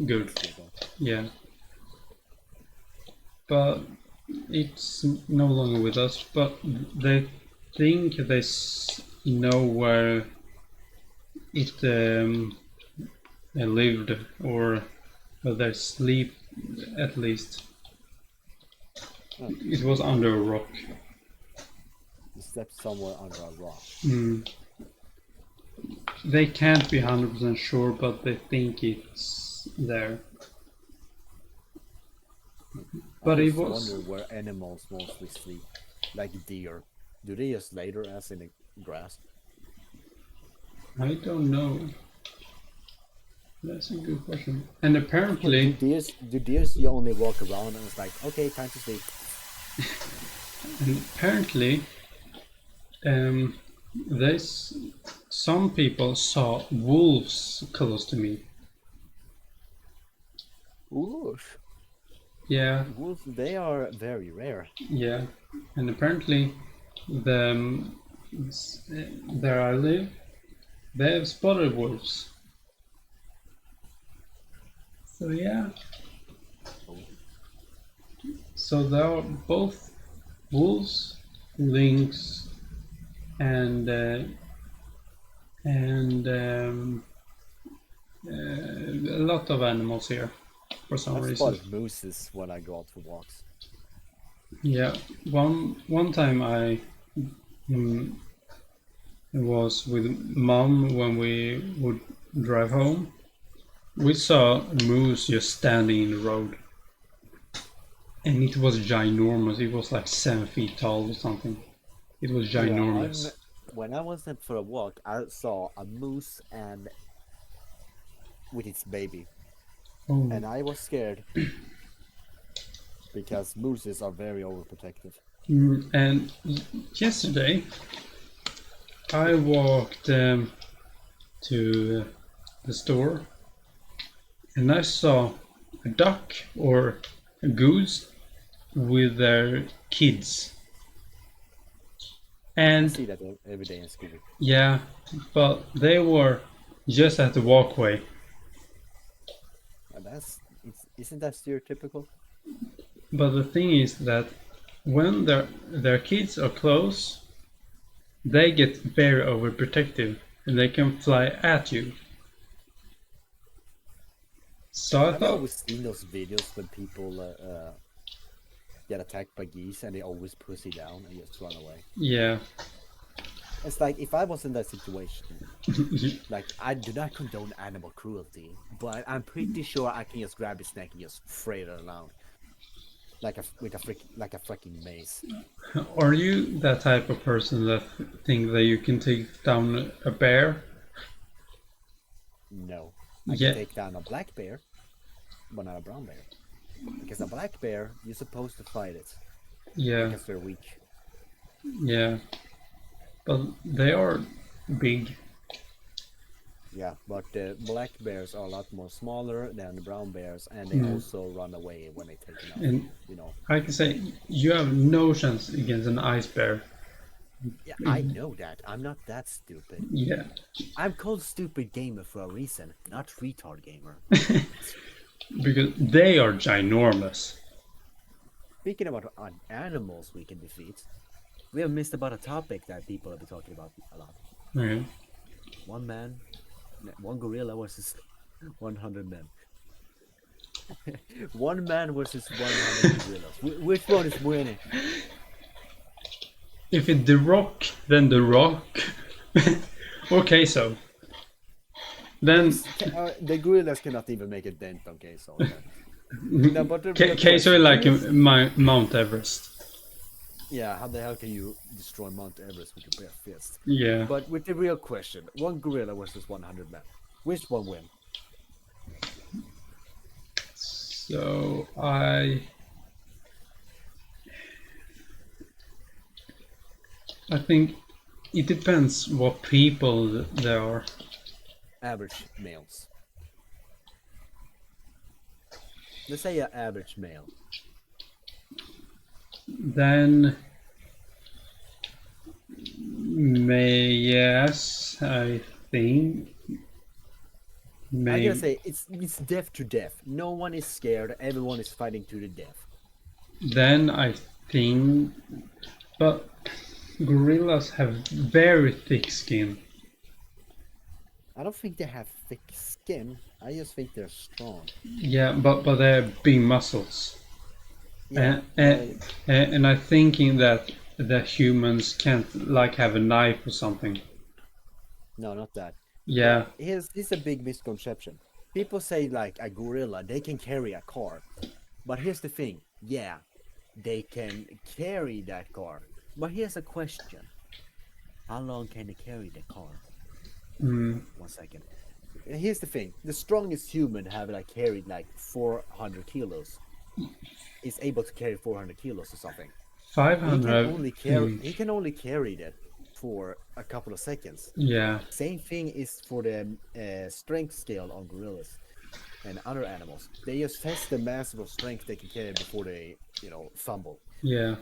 Good. Yeah. But it's no longer with us. But they think they know where it lived or where they sleep at least. Oh, It was under a rock. you slept somewhere under a rock. They can't be 100% sure, but they think it's there. But I it just was. wonder where animals mostly sleep, like deer. Do they just lay their ass in the grass? I don't know. That's a good question. And Do apparently, deers you only walk around and it's like, okay, time to sleep. there's some people saw wolves close to me. Oof. Yeah, Wolves, they are very rare. yeah. And apparently, the there I live, they have spotted wolves. So yeah. So there are both wolves, lynx, and a lot of animals here for some I've reason. spotted mooses when I go out for walks. Yeah, one time I was with mom when we would drive home. We saw a moose just standing in the road, and it was ginormous. It was like 7 feet tall or something. It was ginormous. Yeah, when I went for a walk, I saw a moose and with its baby, Oh, and I was scared because mooses are very overprotective. and yesterday I walked to the store, and I saw a duck or a goose with their kids. I And see that every day in school. yeah, but they were just at the walkway. And isn't that stereotypical? But the thing is that when their kids are close, they get very overprotective and they can fly at you. So I Have you thought, always seen those videos when people get attacked by geese and they always pussy down and just run away? yeah, It's like if I was in that situation, like I do not condone animal cruelty, but I'm pretty sure I can just grab his neck and just fray it around like a freaking mace. are you that type of person that think that you can take down a bear? No, I can Yeah, take down a black bear, but not a brown bear. Because a black bear, you're supposed to fight it yeah, because they're weak. yeah. But they are big. Yeah, but the black bears are a lot more smaller than the brown bears, and they Mm. also run away when they take enough. And You know. I can say you have no chance against an ice bear. Yeah, I know that. I'm not that stupid. Yeah, I'm called stupid gamer for a reason, not retard gamer. because they are ginormous. Speaking about animals we can defeat, we have missed about a topic that people have been talking about a lot. Okay. One man, one gorilla versus 100 men. One man versus 100 gorillas. Which one is winning? If it's The Rock, then The Rock. Okay, so then The gorillas cannot even make a dent on Queso. No, but the real Queso question is like is, Mount Everest. yeah, how the hell can you destroy Mount Everest with your bare fist? Yeah. But with the real question, one gorilla versus 100 men, which one win? So I think it depends what people there are. Average males. Let's say an average male. Then yes, I think I gotta maybe. say, it's death to death. No one is scared. Everyone is fighting to the death. Then I think, but gorillas have very thick skin. I don't think they have thick skin. I just think they're strong. Yeah, but they have big muscles. Yeah, And I'm thinking that the humans can't like have a knife or something. no, not that. Yeah, Here's a big misconception. People say like a gorilla, they can carry a car. But here's the thing. Yeah, they can carry that car. But here's a question. How long can they carry the car? mm, 1 second. Here's the thing. The strongest human have like carried like 400 kilos. Is able to carry 400 kilos or something. He can 500. only carry he can only carry that for a couple of seconds. Yeah, Same thing is for the strength scale on gorillas and other animals. They just test the massive strength they can carry before they, fumble. yeah,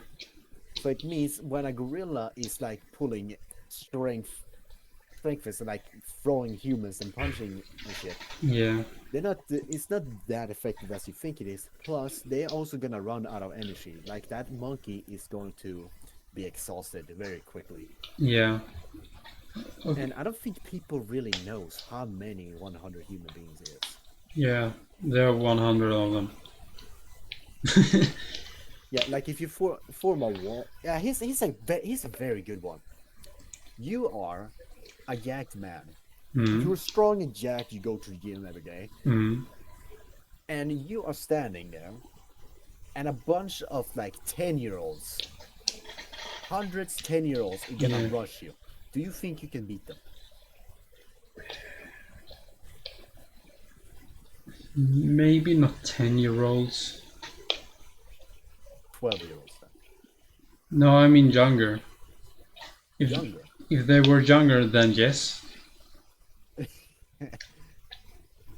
So it means when a gorilla is like pulling strength is like throwing humans and punching and shit. yeah, They're not. It's not that effective as you think it is. Plus, they're also gonna run out of energy. Like that monkey is going to be exhausted very quickly. yeah. Okay. And I don't think people really knows how many 100 human beings is. Yeah, there are 100 of them. Yeah, like if you form a wall. Yeah, he's a very good one. You are a jacked man. Mm, You're strong and jacked. You go to the gym every day, mm, and you are standing there, and a bunch of like 10-year-olds, hundreds 10-year-olds, are gonna yeah. rush you. Do you think you can beat them? Maybe not 10-year-olds. 12-year-olds then. No, I mean younger. If Younger. if they were younger, then yes.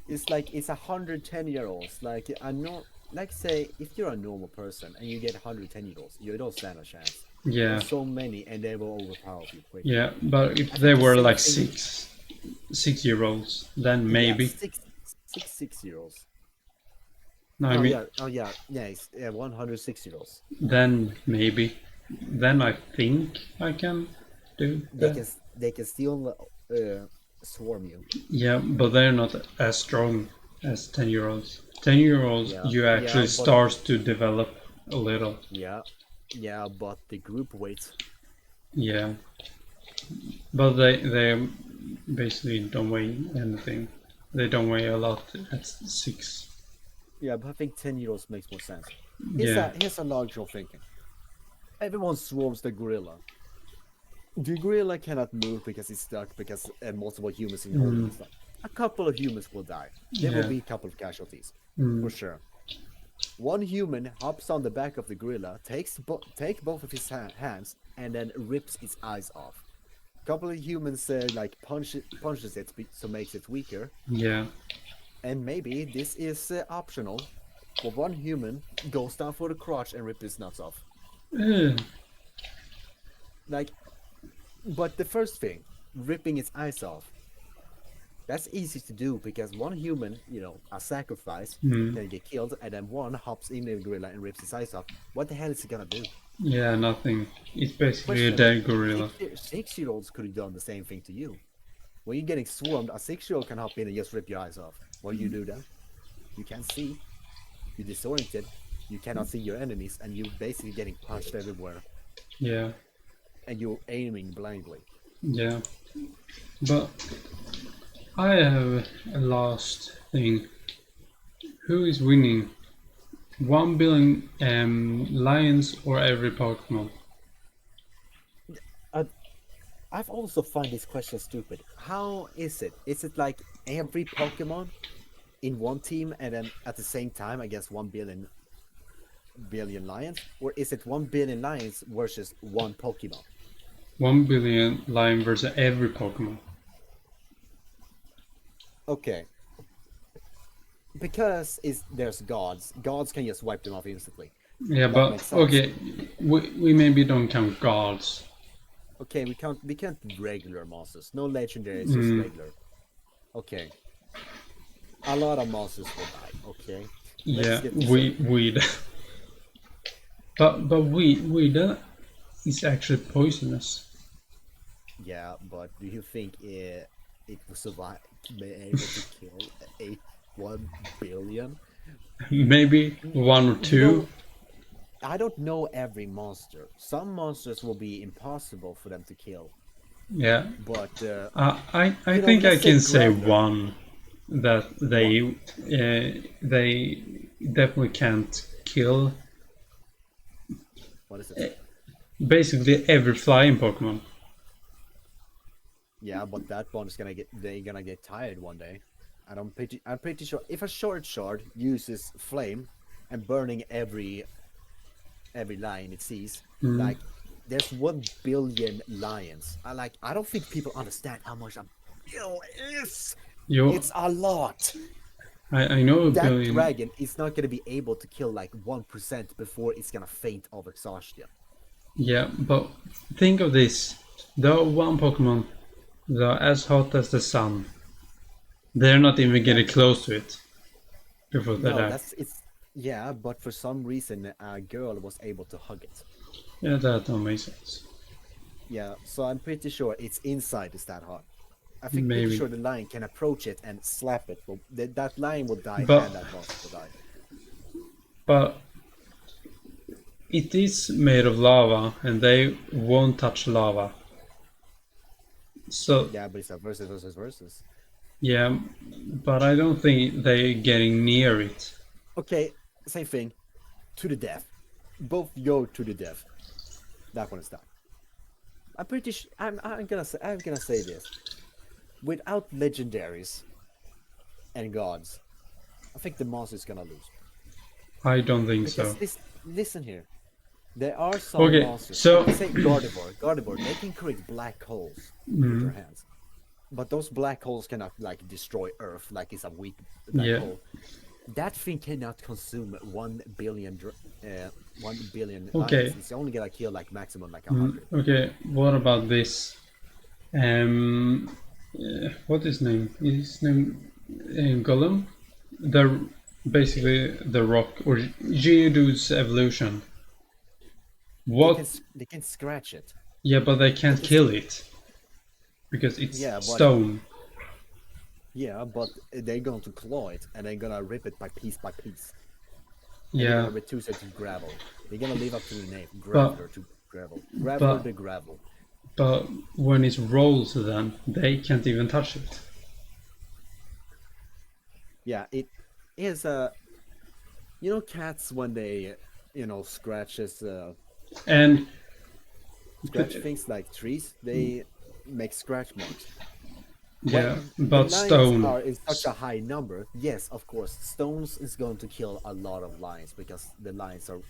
It's like it's 110-year-olds. Like I know, like say if you're a normal person and you get 110-year-olds, you don't stand a chance. There are Yeah, so many, and they will overpower you quickly. yeah. But if I they think the were same like thing. 6-year-olds, then Yeah, maybe. six 6-year-olds. No, I Oh mean, yeah, oh yeah, yeah. It's 160 rolls. then maybe. Then I think I can do They that. can they can still swarm you. Yeah, but they're not as strong as 10-year-olds. 10-year-olds, Yeah, you yeah, actually but start to develop a little. yeah, yeah, but the group weight. Yeah, but they basically don't weigh anything. They don't weigh a lot at 6. Yeah, but I think 10 euros makes more sense. Yeah. Here's a logical thinking. Everyone swarms the gorilla. The gorilla cannot move because it's stuck because multiple humans in holding Mm, it stuck. A couple of humans will die. There will yeah. be a couple of casualties, for Mm, sure. One human hops on the back of the gorilla, take both of his hands, and then rips its eyes off. A couple of humans like punches it so makes it weaker, yeah. and maybe this is optional. For one human, goes down for the crotch and rip his nuts off. Uh, Like, but the first thing, ripping its eyes off, that's easy to do because one human, a sacrifice, mm, can get killed, and then one hops in the gorilla and rips his eyes off. What the hell is he gonna do? yeah, nothing. It's basically a Questionable. dead gorilla. 6-year-olds could have done the same thing to you. When you're getting swarmed, a 6-year-old can hop in and just rip your eyes off. What do you do then? You can't see. You're disoriented. You cannot see your enemies, and you're basically getting punched everywhere, Yeah, and you're aiming blindly. yeah. But I have a last thing. Who is winning? 1 billion lions or every Pokemon? I, I've also find this question stupid. How is it? Is it like every Pokemon in one team and then at the same time against 1 billion lions, or is it 1 billion lions versus one Pokemon? 1 billion lion versus every Pokemon. Okay, because there's gods. Gods can just wipe them off instantly. Yeah, That but makes sense. okay, we maybe don't count gods. Okay, we can't regular monsters. No legendaries, just Mm, regular. Okay, a lot of monsters will die. Okay, let's yeah, get this we straight. weed. But weed is actually poisonous. Yeah, but do you think it will survive, be able to kill 1 billion? Maybe one or You two. know, I don't know every monster. Some monsters will be impossible for them to kill, Yeah, but I think I let's say can say Graveler. one that One. they definitely can't kill. What is it? Basically every flying Pokemon. Yeah, but that one is they're gonna get tired one day. And I'm pretty sure if a shard uses flame and burning every lion it sees, Mm. like there's 1 billion lions. I don't think people understand how much a bill is. You, It's a lot. I know a That billion. dragon is not gonna be able to kill like 1% before it's gonna faint of exhaustion. Yeah, but think of this: the one Pokemon, they're as hot as the sun. They're not even Yeah, getting close to it before they no, die. that's it's yeah, but for some reason a girl was able to hug it. Yeah, that don't make sense. Yeah, so I'm pretty sure its inside is that hot. I think pretty Maybe, sure the lion can approach it and slap it, but that lion will die but and that monster will die. but it is made of lava, and they won't touch lava. So Yeah, but it's a versus. yeah, but I don't think they're getting near it. Okay, same thing. To the death. Both go to the death. That one is done. I'm pretty sure. I'm gonna say this. Without legendaries and gods, I think the monster is gonna lose. I don't think Because so. listen here. There are some Okay, monsters, so like say Gardevoir. Gardevoir, they can create black holes with their mm, hands. But those black holes cannot like destroy Earth like it's a weak black yeah, hole. That thing cannot consume 1 billion lions. okay, It's only gonna kill like maximum like 100. okay. What about this? What is his name? His name Gollum, the basically the rock or Geodude's evolution. They can What? they can scratch it. Yeah, but they They can't can kill it because it's yeah, but stone. they're going to claw it and they're gonna rip it by piece, and they're Yeah, gonna reduce it to gravel. They're gonna live up to the name, but Graveler to gravel, Graveler but the gravel. but when it rolls, then they can't even touch it. Yeah, it is cats when they scratches And scratch things like trees, they make scratch marks. yeah, When the but lions stone. are in such a high number, yes, of course, stones is going to kill a lot of lions because the lions are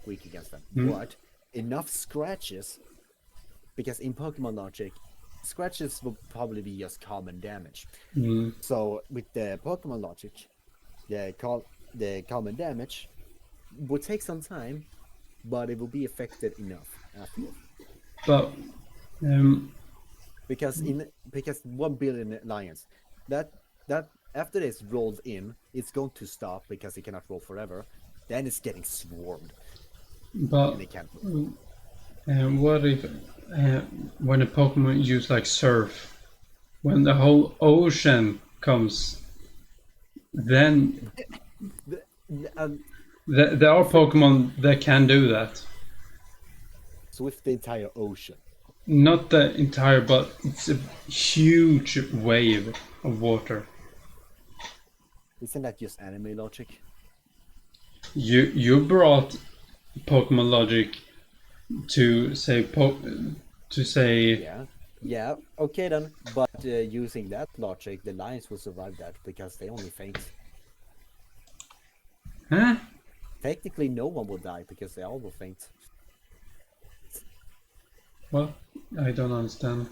weak against them. Mm, But enough scratches, because in Pokemon logic, scratches will probably be just common damage. mm, So with the Pokemon logic, the common damage will take some time, but it will be effective enough afterwards. but um, Because 1 billion lions, that that after it's rolled in, it's going to stop because it cannot roll forever. Then it's getting swarmed, but and it can't move. what if uh, when a Pokemon use like surf, when the whole ocean comes, then The, and there are Pokemon that can do that. Swift the entire ocean. Not the entire, but it's a huge wave of water. Isn't that just anime logic? You brought Pokemon logic to say to say Yeah, yeah. Okay then, but using that logic, the lions will survive that because they only faint. huh? Technically, no one will die because they all will faint. What? I don't understand.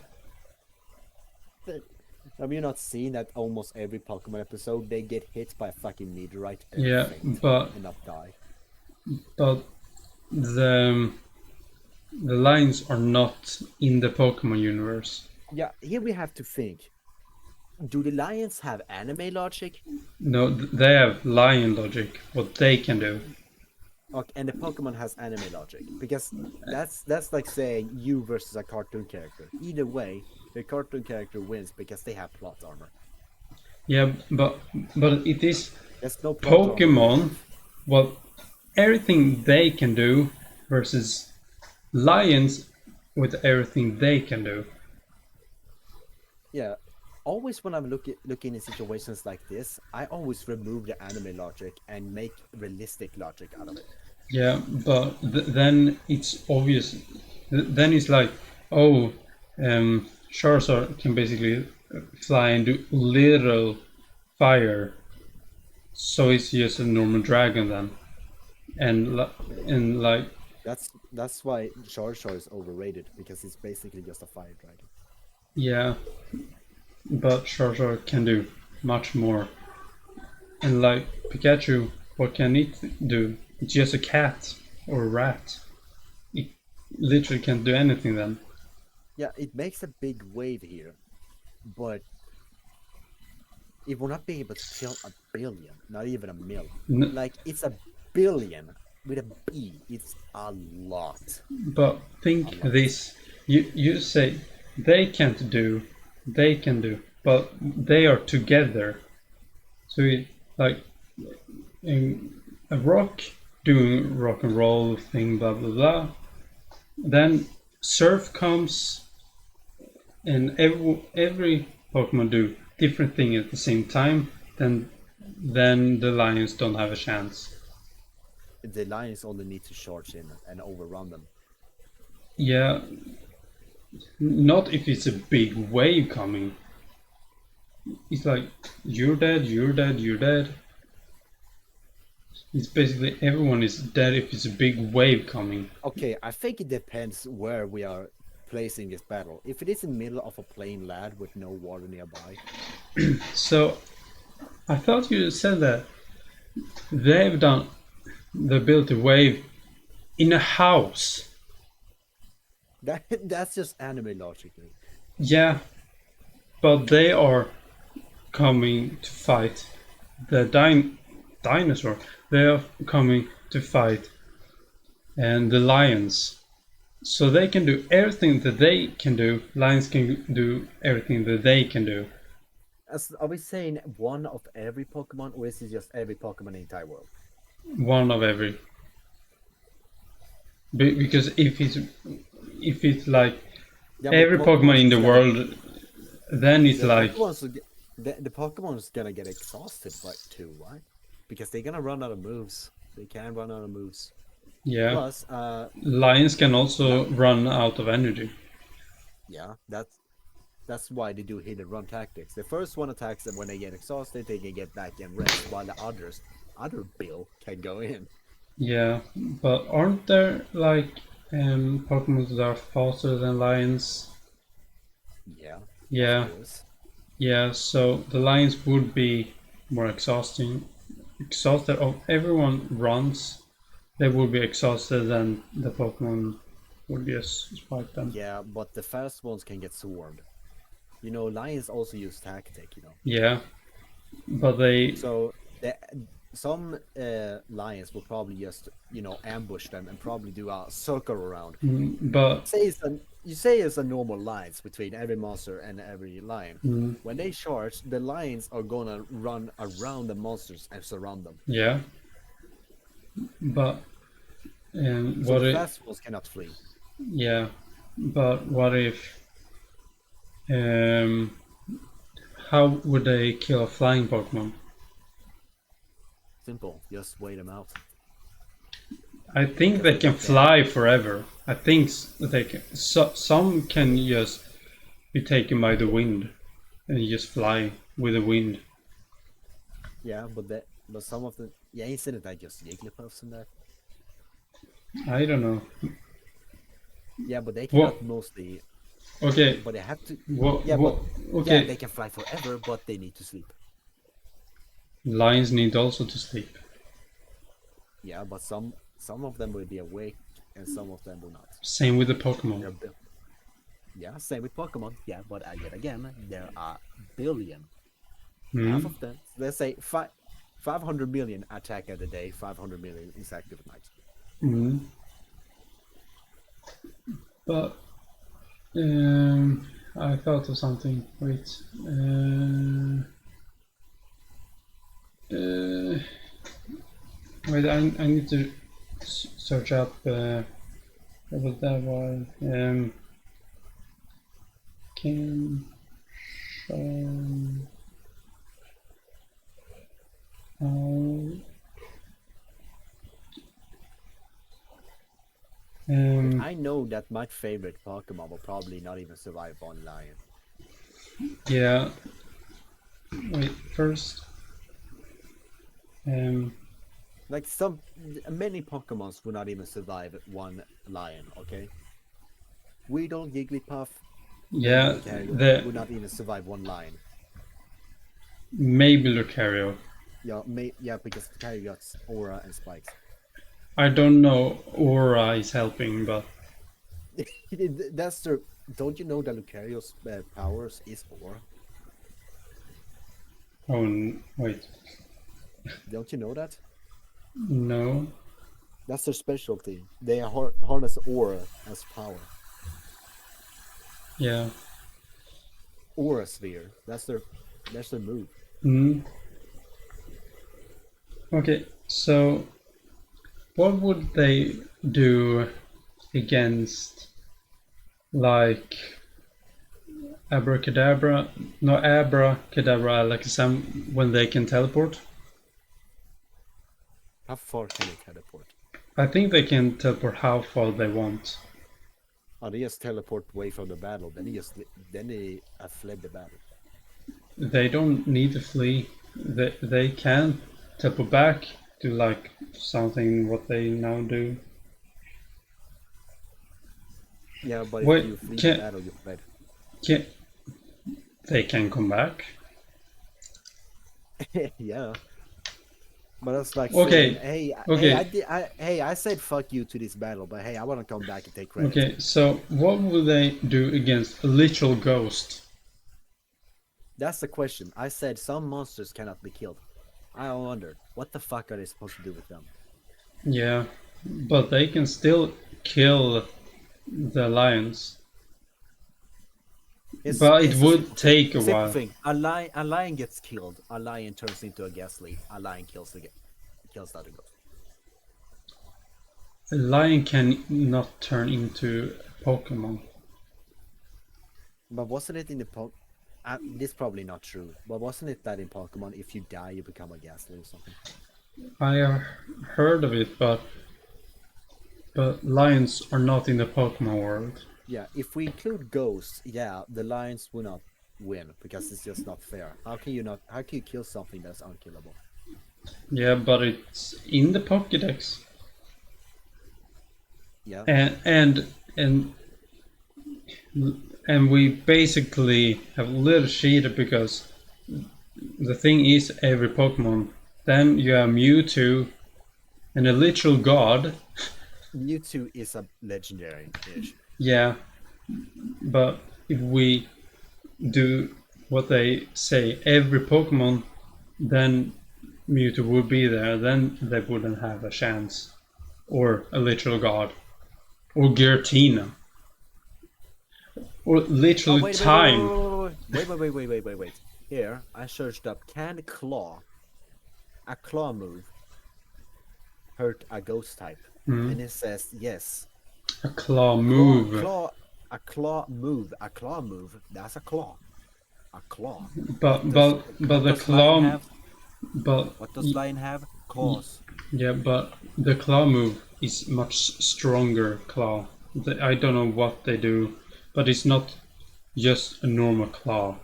Have you not seen that almost every Pokemon episode they get hit by a fucking meteorite and Yeah, faint but and not die? but the lines are not in the Pokemon universe. Yeah, here we have to think. Do the lions have anime logic? No, they have lion logic. What they can do. Okay, and the Pokemon has anime logic because that's like saying you versus a cartoon character. Either way, the cartoon character wins because they have plot armor. Yeah, but it is There's no plot armor in real Pokemon. life. What everything they can do versus lions with everything they can do. Yeah, always when I'm looking in situations like this, I always remove the anime logic and make realistic logic out of it. Yeah, but then it's obvious. Then it's like, oh, Charizard can basically fly and do little fire, so it's just a normal dragon then, and and like That's why Charizard is overrated because it's basically just a fire dragon. yeah, but Charizard can do much more, and like Pikachu, what can it do? It's just a cat or a rat. It literally can't do anything then. Yeah, it makes a big wave here, but it will not be able to kill a billion, not even a mil. N- Like it's a billion with a B. It's a lot, But a think lot. this: you say they can do, but they are together. So it, like in a rock doing rock and roll thing, blah blah blah. Then surf comes, and every Pokemon do different thing at the same time. Then the lions don't have a chance. The lions only need to charge in and overrun them. Yeah, not if it's a big wave coming. It's like you're dead, you're dead, you're dead. It's basically everyone is dead if it's a big wave coming. Okay, I think it depends where we are placing this battle. If it is in the middle of a plain land with no water nearby, So I thought you said that they've done the built a wave in a house. that's just anime logic. Yeah, but they are coming to fight the dinosaur. They are coming to fight, and the lions. So they can do everything that they can do. Lions can do everything that they can do. Are we saying one of every Pokemon, or is it just every Pokemon in the entire world? One of every. Because if it's like Yeah, but every Pokemon in is the gonna world, then it's the like Pokemon's the Pokemon's gonna get exhausted, but too, right? Because they're gonna run out of moves. They can run out of moves. yeah. Plus, Lions can li- also run out of energy. yeah, that's why they do hit and run tactics. The first one attacks them when they get exhausted, they can get back and rest, while the other bill can go in. Yeah, but aren't there like Pokemon that are faster than lions? Yeah, of Yeah, course. yeah. So the lions would be more exhausting. Exhausted of everyone runs, they would be exhausted, than the Pokemon would just fight them. Yeah, but the fast ones can get swarmed. Lions also use tactic. Yeah, but they. So some lions will probably just ambush them and probably do a circle around. But You say it's a normal lines between every monster and every lion. mm, When they charge, the lions are gonna run around the monsters and surround them. yeah, but So what the if? fast ones cannot flee. Yeah, but what if? Um, how would they kill a flying Pokemon? Simple. Just wait them out. I think Because they they can got that. fly forever. I think they can. Some can just be taken by the wind and just fly with the wind. Yeah, but some of the isn't it that just Jigglypuffs and that? I don't know. Yeah, but they What? cannot mostly. Okay. But they have to. What? Yeah, What? but yeah, Okay. they can fly forever, but they need to sleep. Lions need also to sleep. Yeah, but some of them will be awake and some of them will not. Same with the Pokemon. They're Yeah, same with Pokemon. Yeah, but yet again, there are billion. Half Hmm. of them, let's say 500 million attack at a day, 500 million is active at night. Hmm. But I thought of something. Wait. Uh, wait. I need to search up. What that was. Can show. Um, I know that my favorite Pokemon will probably not even survive online. yeah. Wait. First. Um. Like many Pokemons will not even survive one lion. Okay, Weedle, Jigglypuff, maybe Yeah. Lucario The would not even survive one lion. maybe Lucario. Yeah, because Lucario got aura and spikes. I don't know. Aura is helping, but That's the. Don't you know that Lucario's powers is aura? wait. Don't you know that? No. That's their specialty. They harness aura as power. Yeah. Aura sphere. That's their move. Mm. Okay. So, what would they do against like Abracadabra? No, Abracadabra, Alakazam, when they can teleport? How far can they teleport? I think they can teleport how far they want. Oh, they just teleport away from the battle. Then they have fled the battle. They don't need to flee. They can teleport back to like something what they now do. Yeah, but if Wait, you flee the can battle, you fled. can they can come back? Yeah, but that's like saying, Okay, okay, I said fuck you to this battle, but hey, I want to come back and take credit. okay. So what would they do against a literal ghost? That's the question. I said some monsters cannot be killed. I wondered what the fuck are they supposed to do with them? Yeah, but they can still kill the lions. It's But it it's a would simple thing. take a Simple while. thing. A lion gets killed. A lion turns into a ghast leaf. A lion kills the other ghost. A lion can not turn into a Pokemon. But wasn't it in the this is probably not true. But wasn't it that in Pokemon, if you die, you become a ghast leaf or something? I have heard of it, but lions are not in the Pokemon world. Yeah, if we include ghosts, yeah, the lions will not win because it's just not fair. How can you not? How can you kill something that's unkillable? Yeah, but it's in the Pokédex. Yeah, And and we basically have a little cheated because the thing is every Pokemon. Then you have Mewtwo and a literal god. Mewtwo is a legendary-ish. Yeah, but if we do what they say, every Pokemon, then Mewtwo would be there. Then they wouldn't have a chance, or a literal god, or Giratina, or Oh literally wait, time. wait. Here, I searched up. Can a claw move, hurt a ghost type? And it says yes. A claw Claw, move. claw, a claw move. That's a claw. A claw. But What the does lion claw, have? but What does lion have? Claws. yeah, but the claw move is much stronger claw. I don't know what they do, but it's not just a normal claw.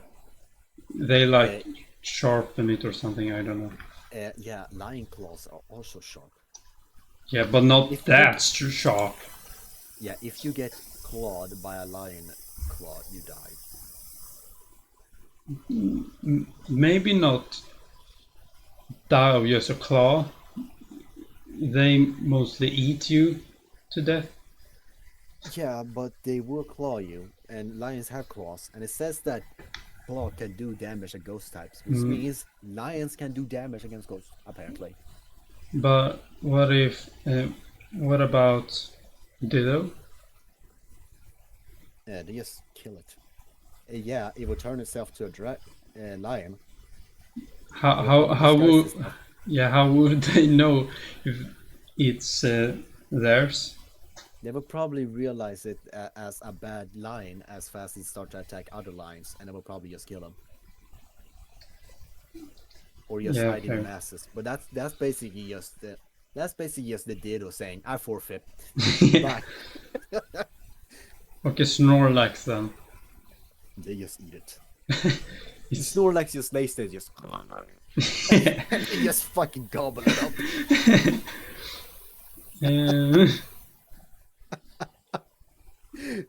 They Uh, like sharpen it or something. I don't know. yeah, lion claws are also sharp. Yeah, but not If you get that sharp. Yeah, if you get clawed by a lion claw, you die. Maybe not die of just a claw. They mostly eat you to death. Yeah, but they will claw you, and lions have claws, and it says that claw can do damage against ghost types, which means lions can do damage against ghosts, apparently. But what if? What about Ditto? They just kill it. Yeah, it will turn itself to a lion. How It will how probably how disguise would itself. yeah how would they know if it's theirs? They will probably realize it as a bad lion as fast as it starts to attack other lions, and they will probably just kill them. Or just Yeah, hide in the fair. masses. But that's basically just the Dido saying, "I forfeit." Yeah. Bye. Okay, Snorlax then. They just eat it. It's Snorlax just lays there, just and they just fucking gobble it up.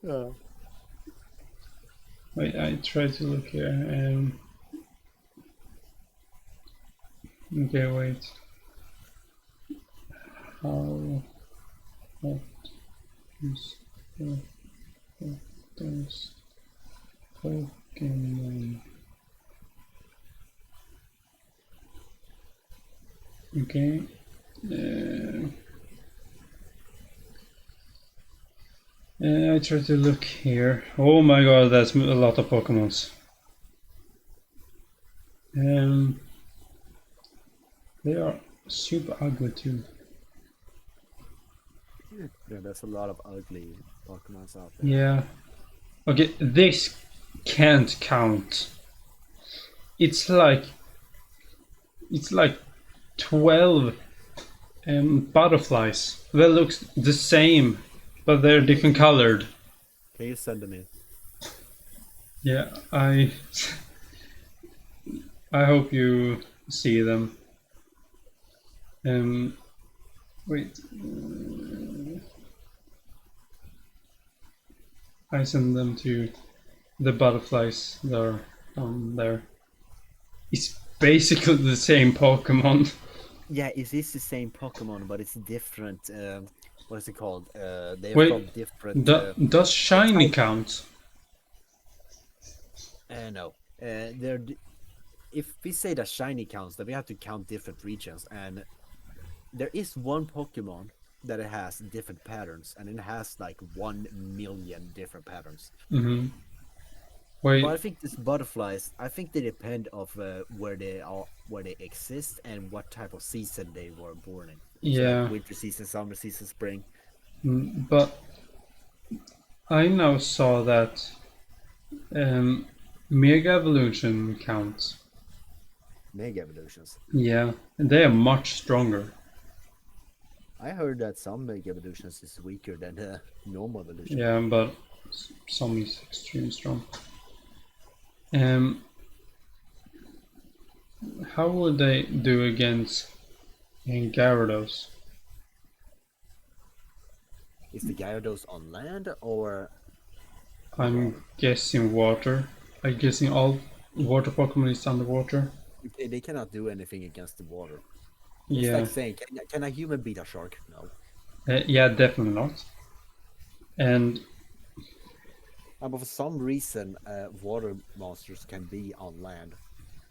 uh, wait, I try to look here. Okay, wait. How what is those Pokemon? Okay. I try to look here. Oh my god, that's a lot of Pokemons. They are super ugly too. Yeah, there's a lot of ugly Pokemons out there. Yeah. Okay, this can't count. It's like 12 butterflies. They look the same, but they're different colored. Can you send them in? Yeah, I hope you see them. Wait. I send them to the butterflies that are down there. It's basically the same Pokemon. Yeah, it is the same Pokemon, but it's different. What is it called? They are Wait, from different. does shiny Type. count? No. They're if we say that shiny counts, then we have to count different regions. And there is one Pokemon that it has different patterns, and it has like 1 million different patterns. Mm-hmm. But I Wait, think these butterflies, I think they depend of where they are, where they exist, and what type of season they were born in. So like yeah, winter season, summer season, spring. but I now saw that Mega Evolution counts. Mega evolutions. Yeah, and they are much stronger. I heard that some mega evolutions is weaker than the normal evolution. Yeah, but some is extremely strong. Um, how would they do against Gyarados? Is the Gyarados on land or in I'm water? guessing water. I'm guessing all water Pokemon is underwater. They cannot do anything against the water. It's like Yeah, saying, can a human beat a shark? No. yeah, definitely not. And But for some reason, water monsters can be on land.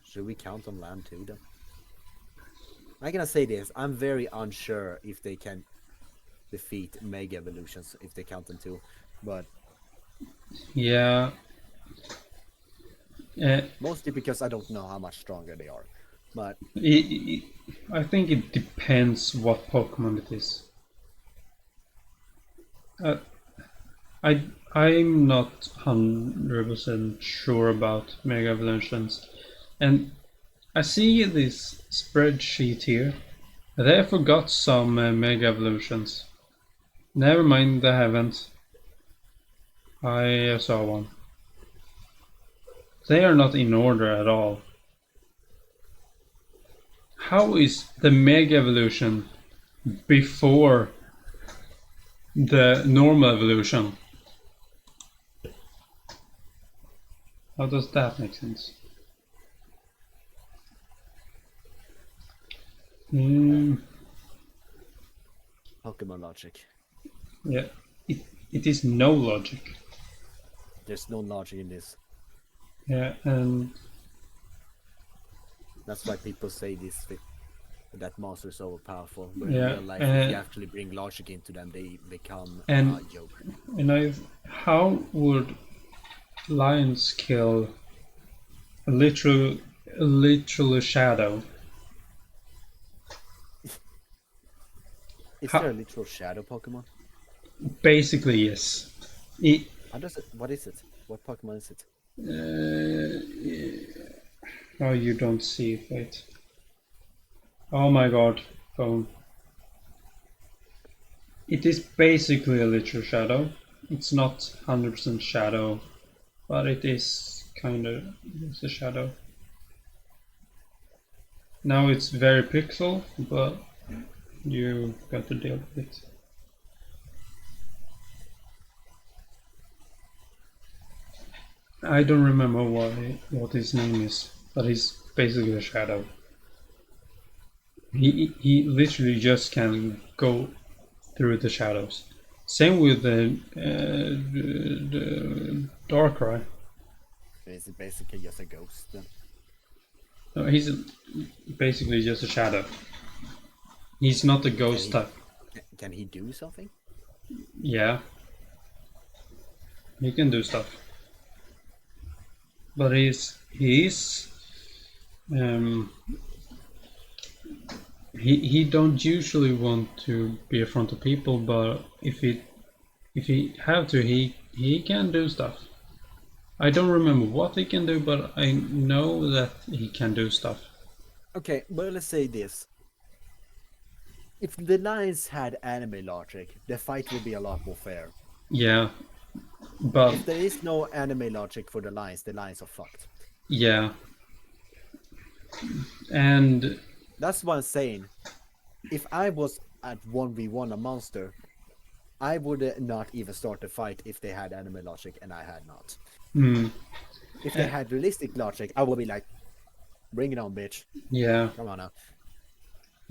Should we count on land too, then? I'm gonna say this: I'm very unsure if they can defeat Mega Evolutions if they count them too, but yeah, uh, mostly because I don't know how much stronger they are. But it, I think it depends what Pokemon it is. Uh, I'm not 100% sure about Mega Evolutions, and I see this spreadsheet here. They forgot some Mega Evolutions. Never mind, they haven't. I saw one. They are not in order at all. How is the Mega Evolution before the normal evolution? How does that make sense? Mm, Pokemon logic, yeah, it is no logic. there's no logic in this. Yeah, and That's why people say that monsters are overpowerful. But in yeah, real life, if you actually bring logic into them, they become and a joke. how would lions kill a literal shadow? Is there How, a literal shadow Pokemon? basically, yes. It, How does it? What is it? What Pokemon is it? oh, you don't see it. Wait. Oh my god, phone. It is basically a literal shadow. It's not 100% shadow, but it is kind of it's a shadow. Now it's very pixel, but you got to deal with it. I don't remember what his name is, but he's basically a shadow. He literally just can go through the shadows. Same with the Darkrai. Is it basically just a ghost then? No, he's basically just a shadow. He's not a Can ghost he type. can he do something? Yeah, he can do stuff, but he's um, he don't usually want to be in front of people, but if he have to, he can do stuff. I don't remember what he can do, but I know that he can do stuff. Okay, well let's say this. If the lions had anime logic, the fight would be a lot more fair. Yeah, but If there is no anime logic for the lions are fucked. yeah, and That's what I'm saying. If I was at 1v1 a monster, I would not even start the fight if they had anime logic and I had not. mm, If they eh, had realistic logic, I would be like, bring it on, bitch. yeah, Come on now.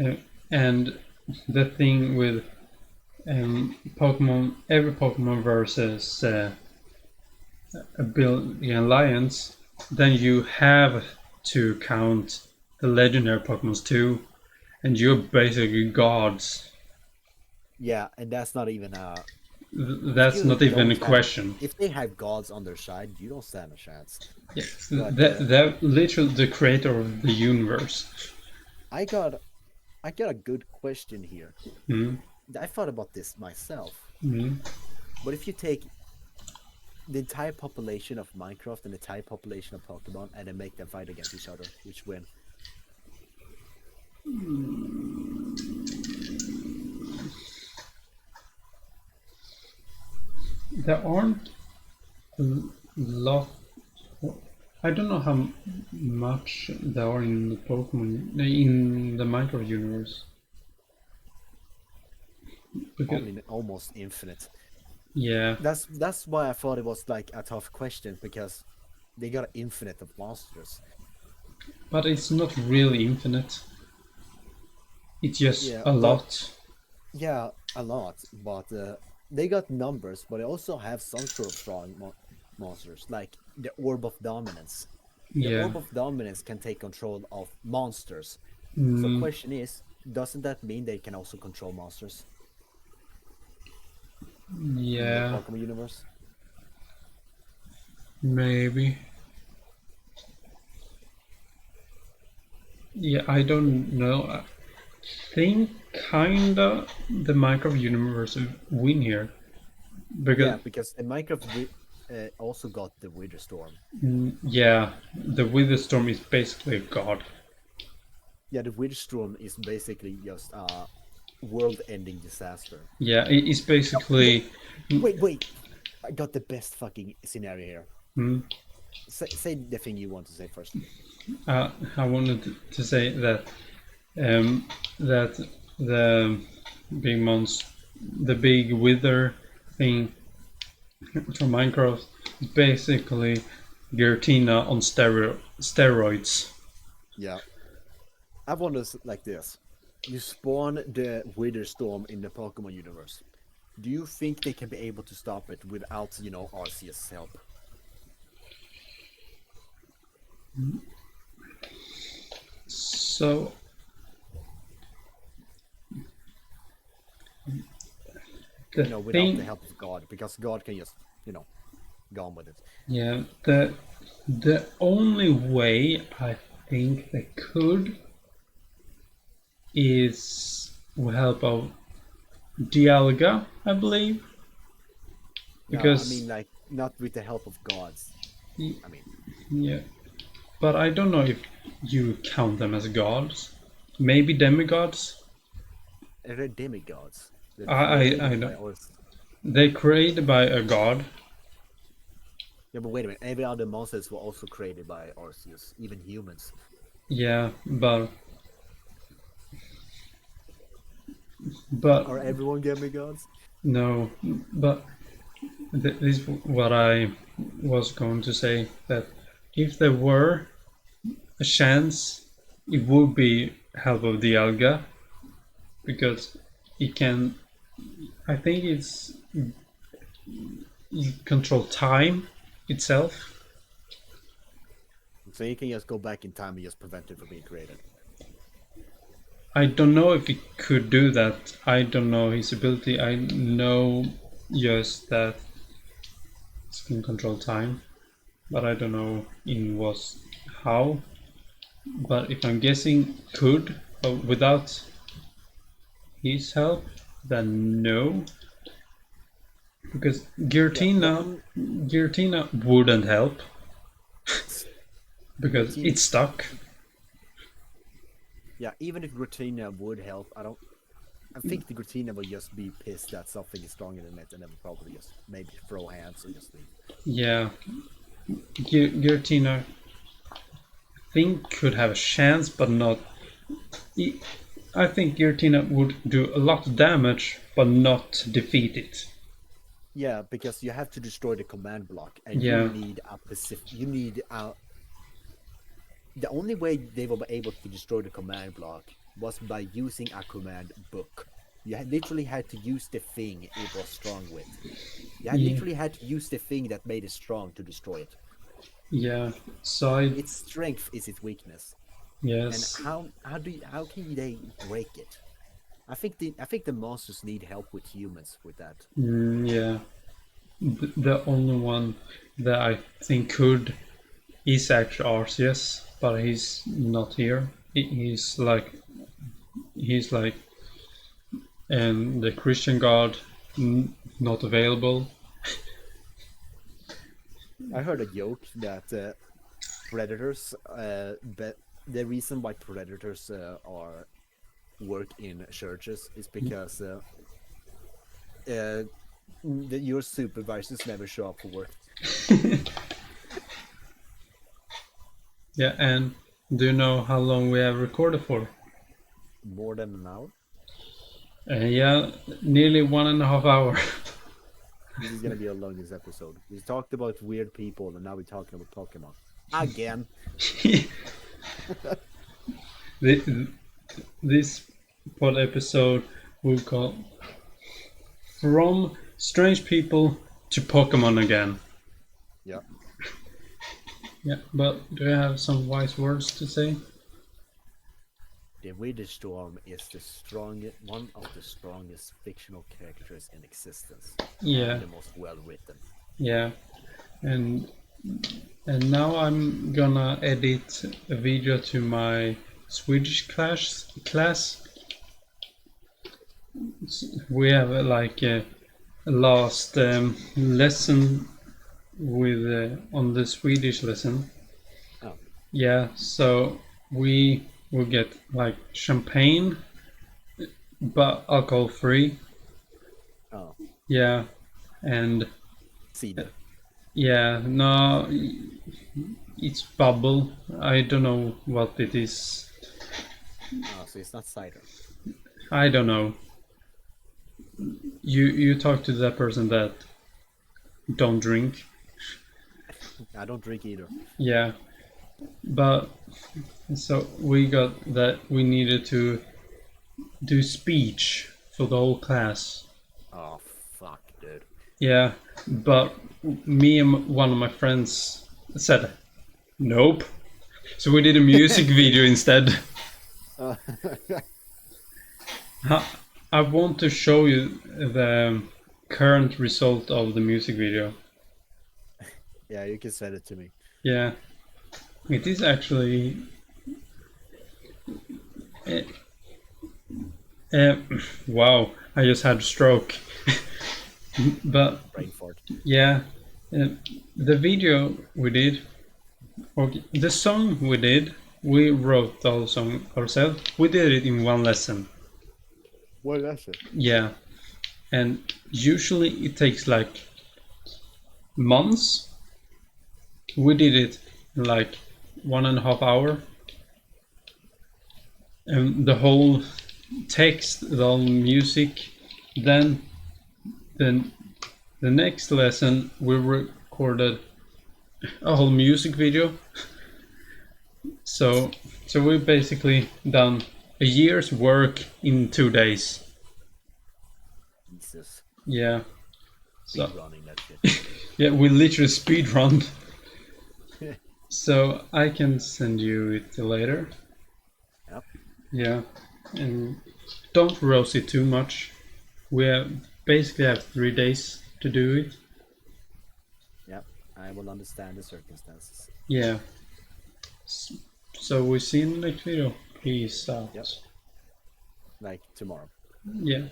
uh, and the thing with Pokemon, every Pokemon versus a billion lions, then you have to count the legendary Pokemons too, and you're basically gods. Yeah, and that's not even if That's you not even a don't have question. if they have gods on their side, you don't stand a chance. Yes, But they're literally the creator of the universe. I got I got a good question here. Mm, I thought about this myself. mm. But if you take the entire population of Minecraft and the entire population of Pokemon and then make them fight against each other, which win? There aren't a lot. I don't know how much there are in the Pokemon in the Minecraft universe. Because Only almost infinite. yeah, That's why I thought it was like a tough question because they got infinite of monsters. but it's not really infinite. It's just Yeah, a but lot. yeah, a lot. But they got numbers, but they also have some sort of strong monsters, like the Orb of Dominance. The Yeah. Orb of Dominance can take control of monsters. So Mm, question is, doesn't that mean they can also control monsters in the yeah, Pokemon universe? maybe. Yeah, I don't know. I think kinda the Minecraft universe will win here because Yeah, because the Minecraft also got the Wither Storm. yeah, the Wither Storm is basically a god. Yeah, the Wither Storm is basically just a world-ending disaster. Yeah, it's No, wait, basically. wait. I got the best fucking scenario here. Mm, Say the thing you want to say first. I wanted to say that that the big monster, the big wither thing from Minecraft is basically Giratina on steroids. Yeah. I wonder like this. You spawn the Wither Storm in the Pokemon universe. Do you think they can be able to stop it without, Arceus' help? So the Without the thing, help of God, because God can just, go on with it. yeah, the only way I think they could is with help of Dialga, I believe, No, I mean because like not with the help of gods. I mean, yeah, but I don't know if you count them as gods. Maybe demigods. they're demigods. They're I created by don't. us. They created by a god. Yeah, but wait a minute. Every other monsters were also created by Arceus, even humans. Yeah, but Are everyone demigods? no, but this is what I was going to say that if there were a chance, it would be help of the alga because it can. I think it control time itself. So you can just go back in time and just prevent it from being created. I don't know if it could do that. I don't know his ability. I know just that it can control time, but I don't know in what how. But if I'm guessing could, but without his help, then no. Because Yeah, the Giratina wouldn't help because Giratina. it's stuck. Yeah, even if Giratina would help, I think the Giratina would just be pissed that something is stronger than it, and then would probably just maybe throw hands or just leave. Yeah, Giratina I think could have a chance, but not. I think Giratina would do a lot of damage, but not defeat it. Yeah, because you have to destroy the command block, and you Yeah, need a specific. You need a. The only way they were able to destroy the command block was by using a command book. You literally had to use the thing it was strong with. You had yeah, literally had to use the thing that made it strong to destroy it. Yeah. So I Its strength is its weakness, and yes. how can they break it? I think the monsters need help with humans with that. Yeah. The only one that I think could is actually Arceus, but he's not here. He's like the Christian God not available. I heard a joke that predators, but the reason why predators are work in churches is because uh, your supervisors never show up for work. Yeah, and do you know how long we have recorded for? More than an hour. Yeah, nearly 1.5 hours. This is gonna be a longest episode. We talked about weird people, and now we're talking about Pokemon again. This pod episode will call From Strange People to Pokemon again. Yeah. Yeah, but do you have some wise words to say? The Wither Storm is one of the strongest fictional characters in existence, and Yeah, the most well written. yeah. And and now I'm gonna edit a video to my Swedish class. We have like a last lesson with on the Swedish lesson. Oh, Yeah, so we will get like champagne, but alcohol free. oh, Yeah, and cider. yeah, no, it's bubble. I don't know what it is. Oh, so it's not cider. I don't know. You talk to that person that don't drink. I don't drink either. Yeah, but so we got that we needed to do speech for the whole class. Oh fuck, dude. Yeah, but me and one of my friends said nope. So we did a music video instead. Uh, I want to show you the current result of the music video. yeah, you can send it to me. Yeah, it is actually. Uh, uh, wow, I just had a stroke. But Brain fart. yeah, uh, the video we did, okay, the song we did, we wrote the whole song ourselves. We did it in one lesson. What is it? Yeah, and usually it takes like months. We did it in like 1.5 hour, and the whole text, the whole music. Then the next lesson we recorded a whole music video. So we basically done a year's work in 2 days. Jesus. Yeah. Speed So running that shit. yeah, we literally speed run. So I can send you it later. Yep. Yeah, and don't roast it too much. We basically have 3 days to do it. Yep. I will understand the circumstances. Yeah. So we see you in the next video. Peace out. Yep. Like tomorrow. Yeah.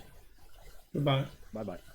Goodbye. Bye bye.